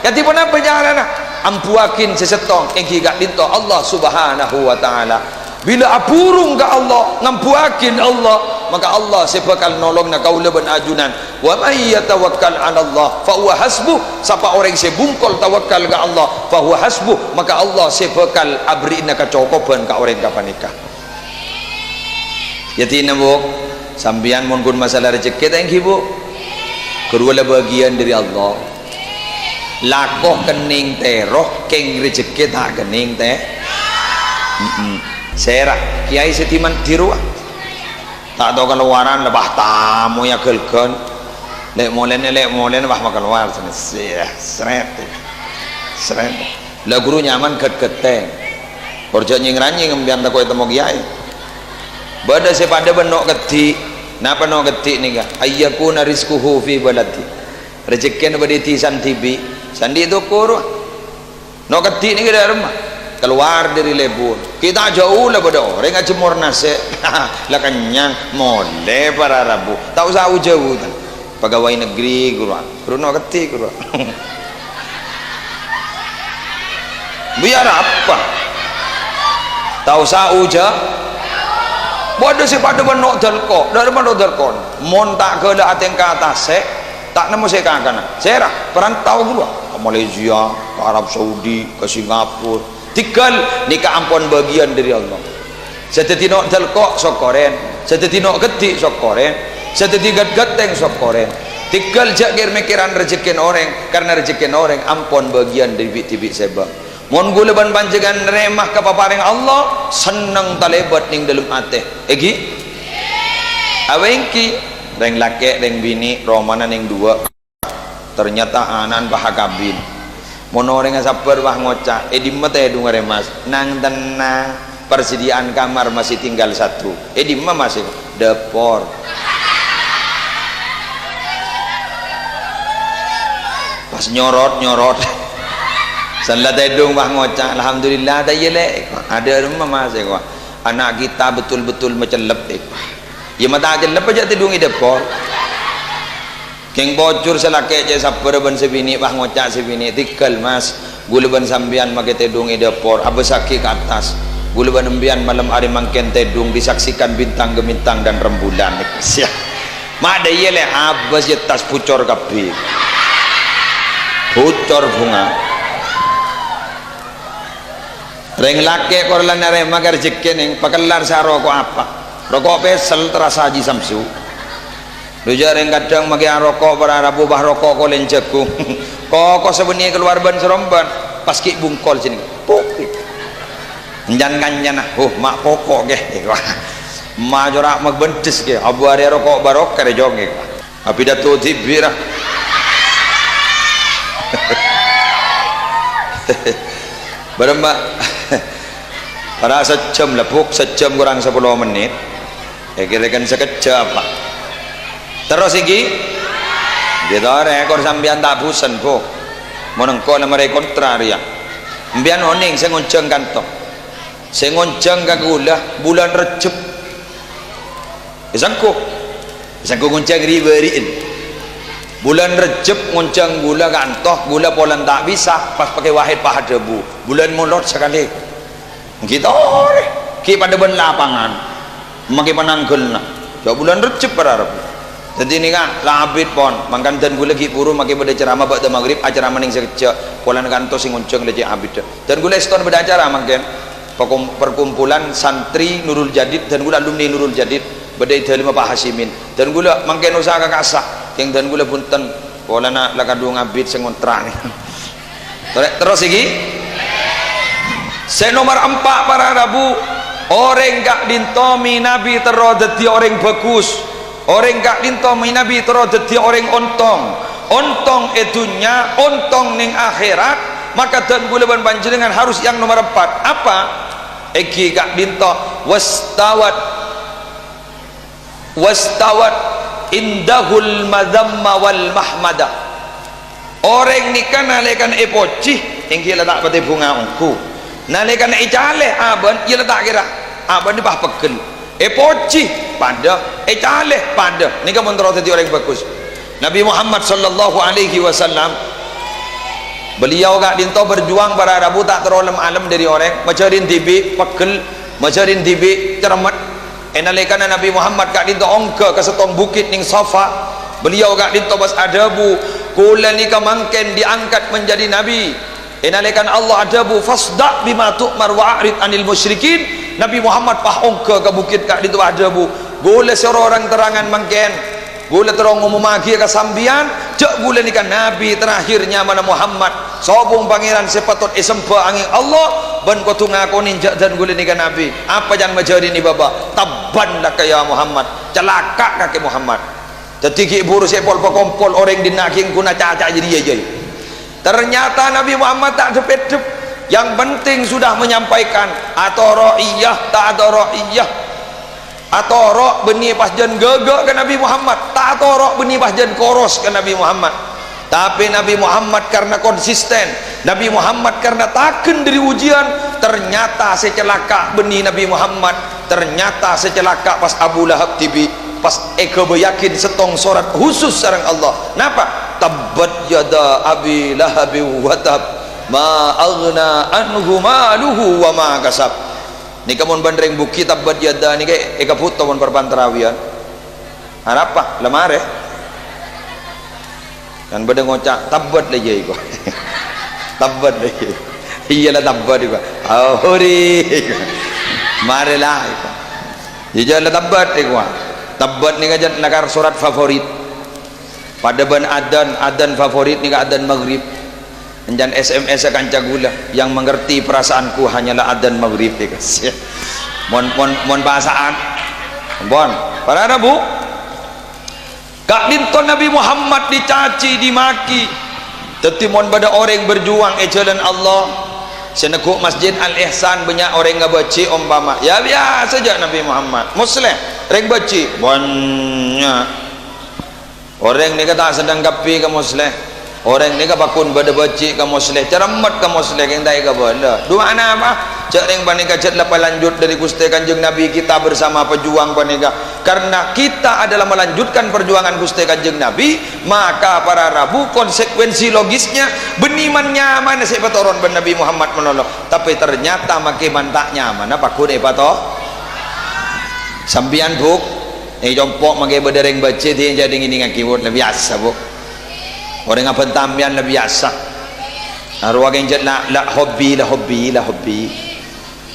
Kati pun apa jangan nah? Ampuakin sesetong engki gak dinto Allah Subhanahu wa taala. Bila apurung ke Allah, ngampuakin Allah, maka Allah sebakal nolong na kaula ben ajunan. Wa may yatawakkal 'ala Allah fa huwa hasbuh. Siapa orang sebungkol tawakal ke Allah, fa huwa hasbuh, maka Allah sebakal abrina kacokoban ka orang kapanika. Yatina bu, sambian mun kun masalah rezeki thank you bu. Kedua bagian dari Allah. Lakoh kening teroh keng rezeki tak kening teh. Serah kiai setiman tiru tak tahu keluaran lebah tamu ya kelkon lek molen bah keluar seret lah guru nyaman keteng kerja nying-ranying ambian tak kau temu kiai bada sepada benok ketik napa benok ketik ni kah ayyakuna rizquhu fi baladi rezeki bade ti santibi sandi itu kur no ketik ni ke rumah keluar dari lebur kita jauh lah pada orang yang jemur nasi lah kenyang mole para rabu tak usah jauh pegawai negeri guru no ketik guru biar apa tak usah jauh bodoh si pada benok delko dari benok delkon mon tak ke dah ateng ke atas tak nemu saya kanan serah perantau guru ke Malaysia ke Arab Saudi ke Singapura tikal nikah ampun bagian dari Allah. Setetino telkok sokoren, setetino ketik sokoren, setetino geteng sokoren. Tikal jakir mikiran rezeki orang karena rezeki orang ampun bagian dari tibik sebab. Mun gula ban panjenengan remah ka paparing Allah seneng talebat ning dalam ate. Egi? Awengki reng laki reng bini romana ning dua. Ternyata anan bahagabin. Monoreng sabar wah ngocak di mata edung remas nang tenang persediaan kamar masih tinggal satu di mana masih depor pas nyorot salat edung wah ngocak alhamdulillah ada yele ada rumah masih kok anak kita betul-betul mecelep ya mata celep aja tidung di depor keng bocor selake je sabar ban sebini bah ngocak sebini tikal mas gula ban sambian make tedung ide por abesaki ke atas gula ban embian malam hari mangken tedung disaksikan bintang gemintang dan rembulan sia mak de yele abas je tas pucor kabeh pucor bunga reng lake korlan are magar jekken ning pakelar sa rokok apa rokok pesel terasa haji samsu Lujar yang kadang magi rokok para rabu bah rokok ko len jagung. Kok sebeni keluar ban seromban pas ki bungkol sini. Pokit. Njan kanyan mak pokok ge. Ma jora magbentis ge. Abu are rokok barok kare jonge. Api datu tibira. Berembak. Para sejam lepuk sejam kurang 10 menit. Kira-kira sekejap Pak. Terus iki gitu rekor sambian tak busen po menengko nama rekor kontraria mbian oning saya ngonceng kantor saya ngonceng ke gula bulan Recep Sangko nguncang riberin. Bulan Rejab nguncang gula gantoh, gula polan tak bisa, pas pakai wahid pahat debu. Bulan Mulud sekali. Kita ki pada ben lapangan. Maki pananggelna. Jo bulan Rejab para Arab. Jadi ni kan labit pon, mangkan dan gula ki puru maki pada ceramah ba'da maghrib acara maning sekecak polan gantoh sing nguncang leci abid. Dan gula eston beda acara mangken. Perkumpulan santri Nurul Jadid dan gula alumni Nurul Jadid badai terima Pak Hasimin dan gula mangken usaha kakak yang dan gula punten pola nak lakadung abid sengontra ni. Terus lagi saya nomor 4 para Rabu orang gak dintomi Nabi terodeti orang bagus, orang gak dintomi Nabi terodeti orang ontong itunya ontong ning akhirat, maka dan gula panjenengan harus yang nomor 4 apa? Eki gak dinto wastawat indahul madamma wal mahmadah. Orang ni kan nalekan epocih yang kira tak pati bunga ungku nalekan icaleh aban ia tak kira aban di bah pegel epocih pada icaleh pada ni kan menurut orang bagus. Nabi Muhammad sallallahu alaihi wasallam beliau gak dinto berjuang para Rabu tak terolem alam dari orang macarin tibi pegel macarin tibi cermat enalekan Nabi Muhammad gak dinto ongke ke setong bukit ning Safa. Beliau gak dinto bas adabu kula ni kamangken diangkat menjadi nabi. Enalekan Allah adabu fasda bima tu'mar wa a'rid anil musyrikin. Nabi Muhammad pah ongke ke bukit gak dinto adabu gula seorang terangan mangken gula terong ngomong ke sambian cek gula ni kan nabi terakhirnya mana Muhammad sobong pangeran sepatut esempa angin Allah ban ko tunga ko ninja dan gula ni kan nabi apa jangan majari ni baba tabban lak ya Muhammad celaka kaki Muhammad tetiki buru sepol pakompol orang dinaking kuna caca jadi aja. Ternyata Nabi Muhammad tak depet yang penting sudah menyampaikan atau ra'iyah tak ada ra'iyah atau rok benih pas jan gegak ke Nabi Muhammad tak atau rok benih pas jan koros ke Nabi Muhammad. Tapi Nabi Muhammad karena konsisten, Nabi Muhammad karena takkan dari ujian, ternyata secelaka benih Nabi Muhammad, ternyata secelaka pas Abu Lahab tibi pas eka beyakin setong sorat khusus sareng Allah. Napa? Tabbat yada abi lahabi wa tab ma aghna anhu maluhu wa ma kasab. Ni kamun bandreng buki tabbat yada ni ke eka puto mon perbantarawian. Apa? Lemare. Kan beda ngocak tabbat lagi iko. Tabbat lagi. Iyalah tabbat iko. Ahuri. Marilah iko. Iyalah tabbat iko. Tabbat ni kajan nakar surat favorit pada ban adan favorit ni ka adan maghrib dan SMS akan cagula yang mengerti perasaanku hanyalah adan maghrib guys. Mon bahasaan bon para Rabu kak dinton Nabi Muhammad dicaci dimaki tetapi mon pada orang berjuang jalan Allah senekuk Masjid Al-Ihsan banyak orang ngabaci umpama ya biasa saja Nabi Muhammad muslim reng baci banyak orang ni kata sedang kapi ke muslim orang ni kata pakun pada baci ke muslim ceramat ke muslim yang tak bala dua anak apa cak reng panika cak lepas lanjut dari Gusti Kanjeng Nabi kita bersama pejuang panika karena kita adalah melanjutkan perjuangan Gusti Kanjeng Nabi maka para Rabu konsekuensi logisnya beniman nyaman si patoron ben Nabi Muhammad menolong tapi ternyata makin mantak nyaman apa kun pato sambian buk jompok makai berdereng baca dia jadi ini ngakiwut lebih biasa buk orang apa tambian lebih biasa arwah yang jadi lah hobi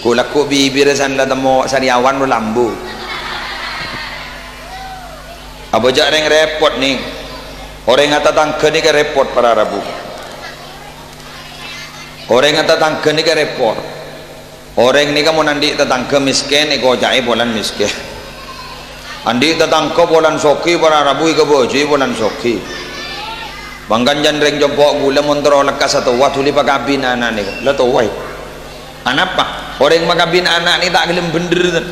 kulaku bibirasan lah temu sariawan lu lambu apa jak reng repot nih orang yang tatangke ni ke repot para Rabu orang yang tatangke ni ke repot orang ni kamu nanti tatangke miskin iko jai bolan miskin andi tatangke bolan soki para Rabu iko boji bolan soki bangkan jan reng jompok gula montro lekas atau waktu lipa kabin anak ni lah tu wai anak apa orang makabin anak ni tak gelem bener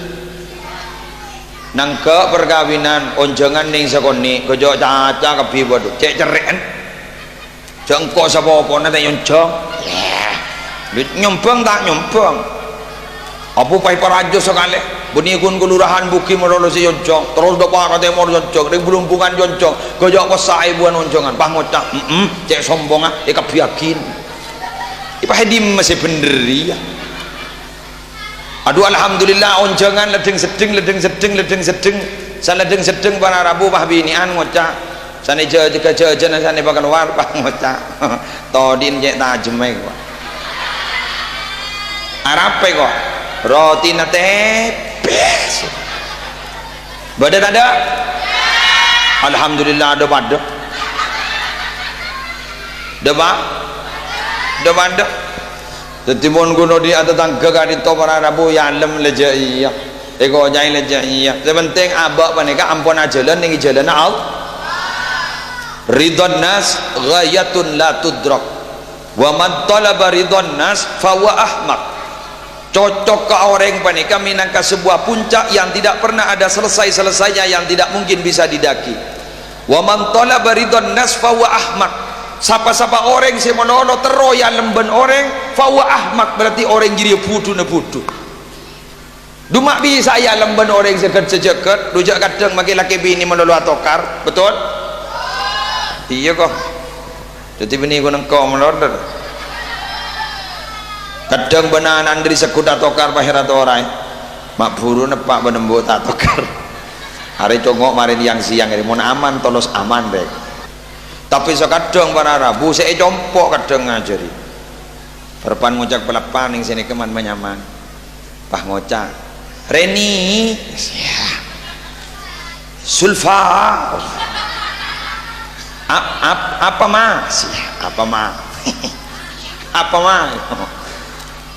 nang ke perkawinan onjangan ning sakoni kejo caca kapi bodoh cek cerek cek engkau sapa apa nanti nyonjong duit nyombang tak nyombang apa pai parajo sekali Benikun kelurahan Buki Merolo si Joncong terus depan kata Mor Joncong di Belumpungan Joncong gojok pasai buan oncongan pah ngocak cek sombong ah ikat yakin ipah hedim masih penderi ya aduh alhamdulillah oncongan ledeng sedeng saledeng sedeng para Rabu pah binian ngocak sane jajan sane bakal luar pah ngocak todin cek tajem kok arape kok roti nate bes badan ada alhamdulillah ada pada ada tetimun kuno di atas tangga kali to para Rabu ya lem leja iya ego jai leja iya sepenting abak panika ampun ajalan ning jalan Allah ridwan nas ghayatun la tudrak wa man talaba ridwan nas fawa ahmaq cocok ke orang panika minangka sebuah puncak yang tidak pernah ada selesai-selesainya yang tidak mungkin bisa didaki wa man talaba ridwan nas fawa ahmaq sapa-sapa orang semono teroya lemben orang fawa ahmaq berarti orang jadi putu na putu dumak bisa ya lemben orang seket rujak kadang maki laki bini menolu atokar betul iya kok jadi bini ku nengkau menolu kadang benar andri sekuda tokar pahirat orang mak buru nepak benembo tak tokar hari congok marin yang siang ini mau aman tolos aman deh tapi sekadang para Rabu saya compok kadang ngajari perpan ngucak pelepan yang sini keman menyaman pah ngocak Reni ya. Sulfa apa mas apa mah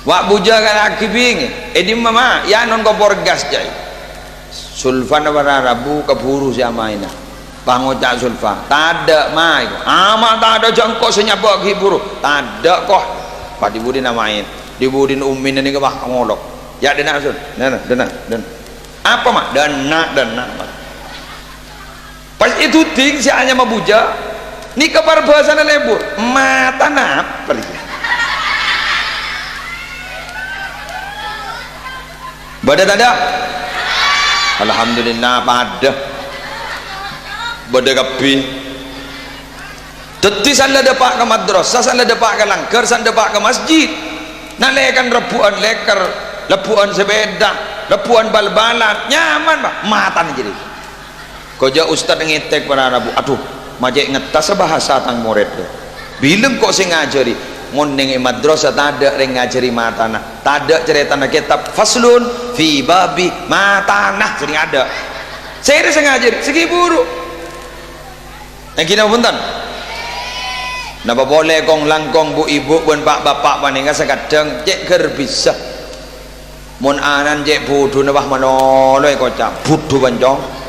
wak buja kan akibing edim mama ya non kompor gas jai sulfan para Rabu keburu siapa ini pangocak sulfa tada mai ama tada jangkau senyapa hiburu tada kok pak dibudin namain dibudin umin ini ke bah ngolok ya dena sun dena apa mak dena pas itu ting si hanya mabuja ni kabar bahasa lebur mata nap pergi badan ada alhamdulillah pada badan kapi teti sanda depak ke madrasah sanda depak ke langgar sanda depak ke masjid nalekan rebuan leker lebuan sepeda lebuan bal-balan nyaman pak mata nih jadi koja ustad ngetek para Rabu aduh majek ngetas bahasa tang murid bilang kok sing ngajari ngunning madrasah tada ring ngajari matana tada ceritana kitab faslun fi babi matana sering ada saya ngajari segi buruk yang kina punten napa boleh kong langkong bu ibu pun pak bapak paninga sekadang cek ger bisa mun anan cek budu nabah manoloy kocak budu banjong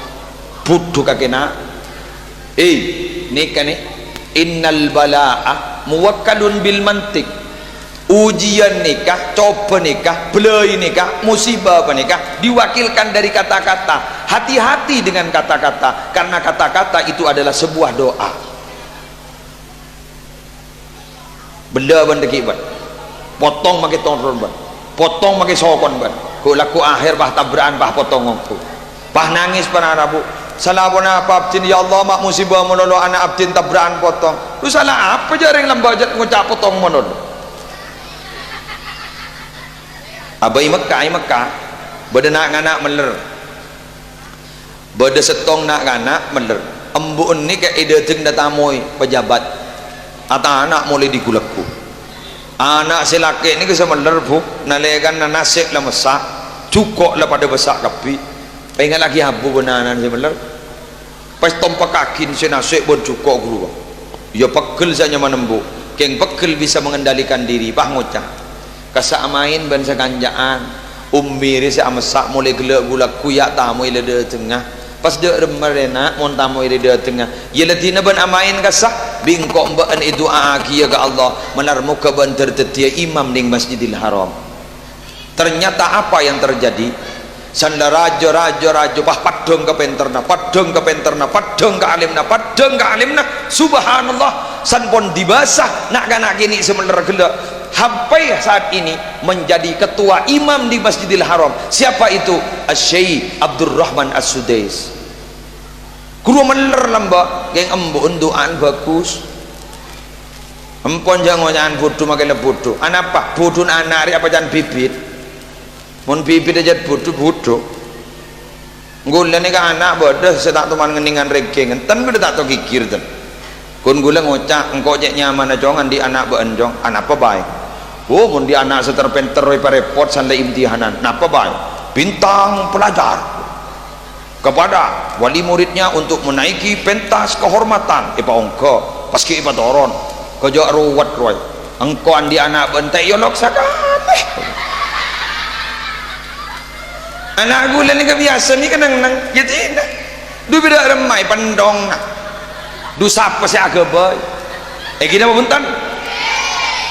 budu kakena nikah nih innal balaa muwakkalun bil mantik ujian nikah coba nikah belai nikah musibah nikah diwakilkan dari kata-kata hati-hati dengan kata-kata karena kata-kata itu adalah sebuah doa benda benda kibat potong pakai tonton ban potong pakai sokon ban ku laku akhir bah tabraan bah potong aku bah nangis para Rabu salah apa abdin ya Allah mak musibah menolong anak abdin tabraan potong lu salah apa jaring lembajat ngucap potong menolong abai Mekah beda nak nganak meler beda setong nak nganak meler embu ni ke ide jeng datamoi pejabat atau anak mulai digulaku anak si laki ni bisa meler bu nalekan nasik lah masak cukup lah pada besar kapi pengen lagi habu benanan si meler pas tompak kaki si nasik pun cukup guru ya pegel saja menembu keng pegel bisa mengendalikan diri bah ngocah kasak main ban sekanjaan umbiri si amasak mulai gelak gulak kuyak tamu ila tengah pas dia remerena mon tamu ila tengah ya latina ban amain kasak bingkok mbaan itu aki ya ke Allah menar muka ban tertetia imam ning Masjidil Haram ternyata apa yang terjadi sanda rajo bah padeng ke penterna padeng ke alimna subhanallah san pon dibasah nak kanak kini sebenar gelak sampai saat ini menjadi ketua imam di Masjidil Haram. Siapa itu? Syekh Abdurrahman As-Sudais. Guru meler lamba geng embo unduan bagus. Empon jangan ngan bodoh makin bodoh. Anapa? Bodoh anak apa jangan bibit. Mun bibit aja bodoh. Ngula ni kan anak bodoh setak teman ngeningan regeng. Enten gede tak tahu kikir ten. Kun gula ngocak engkau cek nyaman aja ngan di anak berenjong. Anak apa baik? Oh, mun di anak seterpenter repot sandai imtihanan. Napa baik? Bintang pelajar kepada wali muridnya untuk menaiki pentas kehormatan. Ipa ongko paski ipa toron kejak ruwet roy. Engkau andi anak bentai yolok sakane. Anak gula ni kebiasa ni kan nang jadi nah. Du beda remai pendong. Du sapa si aga boy. Kita apa bentan?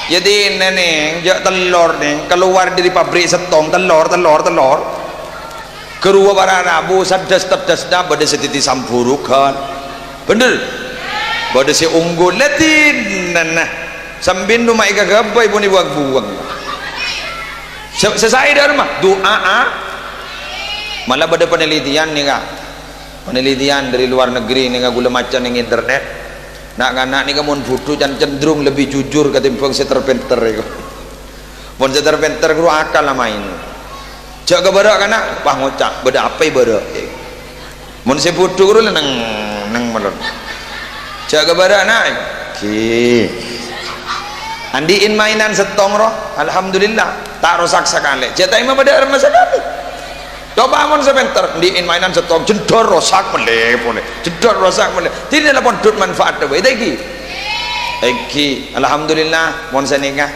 Jadi nenek jak telur nih keluar dari pabrik setong telur kerua para rabu sadas dah pada setiti sampurukan bener pada si unggul letin nah sambin rumah ika gabai pun dibuang-buang selesai dah rumah doa malah pada penelitian nih kak penelitian dari luar negeri nih kak gula macam yang internet nak anak ni kamu bodoh dan cenderung lebih jujur ketimbang seterpenter itu. Mun seterpenter guru akal lah main. Cak kebarak kana bah ngocak beda apa beda. Mun se bodoh guru nang melon. Cak kebarak nak ki. Andiin mainan setong roh. Alhamdulillah tak rosak sekali. Cetai mah pada remah sekali. Coba amun sebentar diin mainan setong jedor rosak boleh jedor rosak boleh tidak pun dut manfaat tu itu iki alhamdulillah mon senikah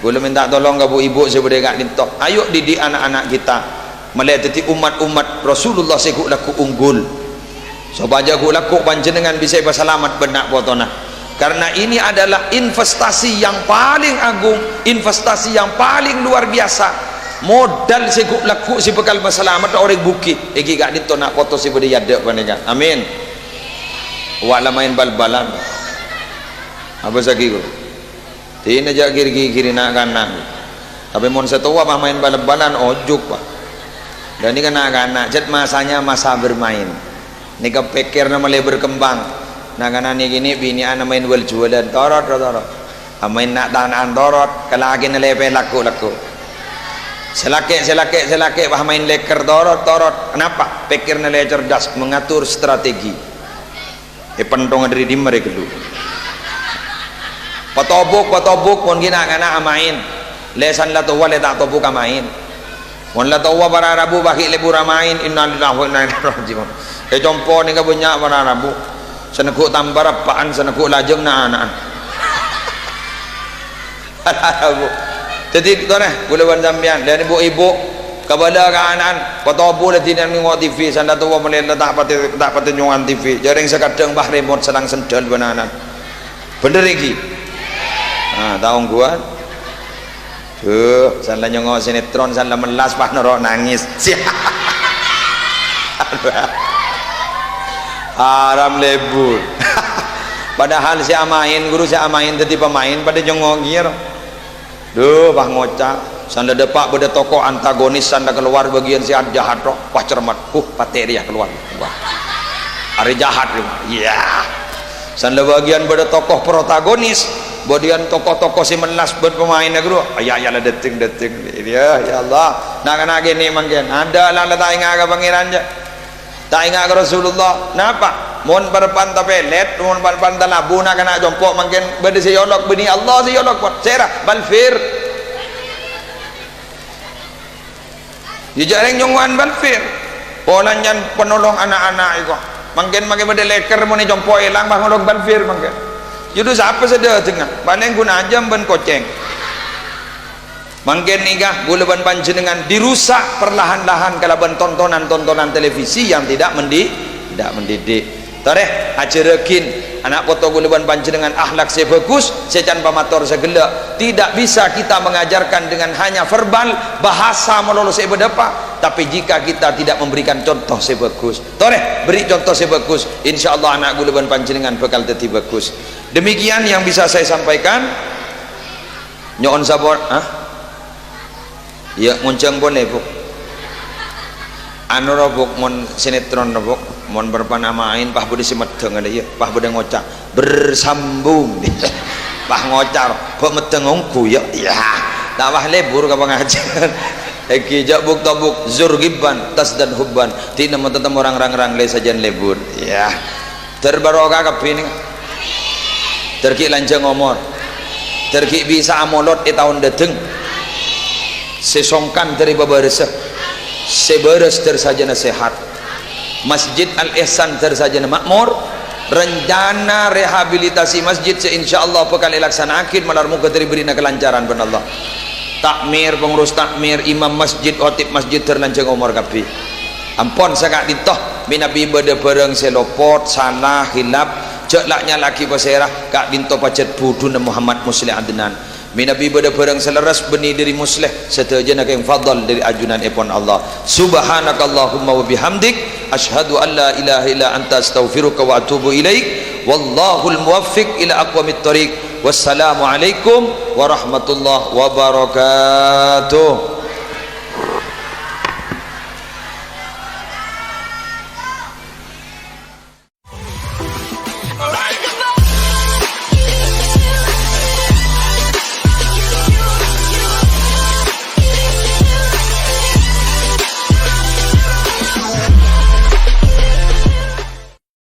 boleh minta tolong ke bu ibu sebeda gak lintok ayo didik anak-anak kita melihat teti umat-umat Rasulullah sekuk laku unggul so baca ku laku panjenengan bisa berselamat benak potona karena ini adalah investasi yang paling agung investasi yang paling luar biasa modal seguk laku si bekal masalamat orang bukit iki gak dito nak foto si budi yada panika amin wala main bal-balan apa sagi ko tina ja kiri nak kanan tapi mon setua mah main bal-balan ojuk pak dan ini kan anak jet masanya masa bermain ni kepikir nama le berkembang nak kanan ni gini bini ana main wal jualan torot main nak tanan torot kalagi na lepe laku selakek bah main leker torot kenapa pikirnya le cerdas mengatur strategi pendong dari di mereka dulu patobuk pun gina kana amain lesan la tuwa le tak tobuk amain mon la tuwa para rabu bagi lebur amain innalillahi wa inna ilaihi rajiun jompo ni ka banyak para rabu senekuk tambar apaan senekuk lajeng na anak rabu jadi tu nah bulawan sambian dan ibu kepada kanan patobu le tidak ngok TV sanda tua melenda tak pati nyungan TV jaring sekadang bah remote sedang sendal bananan bener iki tahu gua tuh sanda nyongok sinetron sanda melas bah nero nangis haram lebur padahal si amain guru si amain tadi pemain pada nyongok ngir duh bah ngocak sanda depak beda tokoh antagonis sanda keluar bagian si jahat roh wah cermat pateri ya keluar wah hari jahat ya sanda bagian beda tokoh protagonis bagian tokoh-tokoh si melas berpemain negro ya lah deting dia ya Allah nak gini mangken ada lah tak ingat ke pangeran je tak ingat ke Rasulullah napa mon berpan tapelet mon berpan talabu nak kena jompok mangken beda si yolok beni Allah si yolok pot serah balfir dijareng nyongwan balfir polanyan penolong anak-anak itu mangken beda leker mon jompok hilang bang nolong balfir mangken judu siapa sedih tengah paling guna jam ben koceng mangken nikah bulaban panjenengan dirusak perlahan-lahan kalaban tontonan televisi yang tidak mendidik tareh ajarekin anak foto gulaban panjenengan akhlak saya bagus secan pamator segala tidak bisa kita mengajarkan dengan hanya verbal bahasa melulu saya berdapa tapi jika kita tidak memberikan contoh saya bagus toreh beri contoh saya bagus insyaallah anak gulaban panjenengan bakal jadi bagus. Demikian yang bisa saya sampaikan. Nyon sabor ya muncang boleh bu anu robok mon sinetron robok mon berpanamain pah budi simeteng ada ya pah budi ngocak bersambung pah ngocar kok meteng ngongku ya tak pah lebur ke pengajian eki jak buk tabuk zurgiban tas dan hubban tina mentem orang-orang le sajan lebur ya terbarokah kapini terki lanjang omor terki bisa amolot tahun dateng sesongkan dari babaresa seberes tersajana sehat Masjid Al-Ihsan tersajana makmur rencana rehabilitasi masjid seinsyaallah bakal dilaksanakan malar muka diberi kelancaran ben Allah takmir pengurus takmir imam masjid khotib masjid terlanjang umur kapi ampun sakak ditoh minabi bade bareng selopot salah hilap cek laknya laki paserah kak dinto pacet budun Muhammad Muslih Adnan minabi bade bareng seleras beni dari muslih setajana yang fadal dari ajunan epon Allah subhanakallahumma wa bihamdik asyhadu an la ilaha illa anta astaghfiruka wa atubu ilaik wallahul muwaffiq ila aqwamit thoriq wassalamu alaikum warahmatullahi wabarakatuh.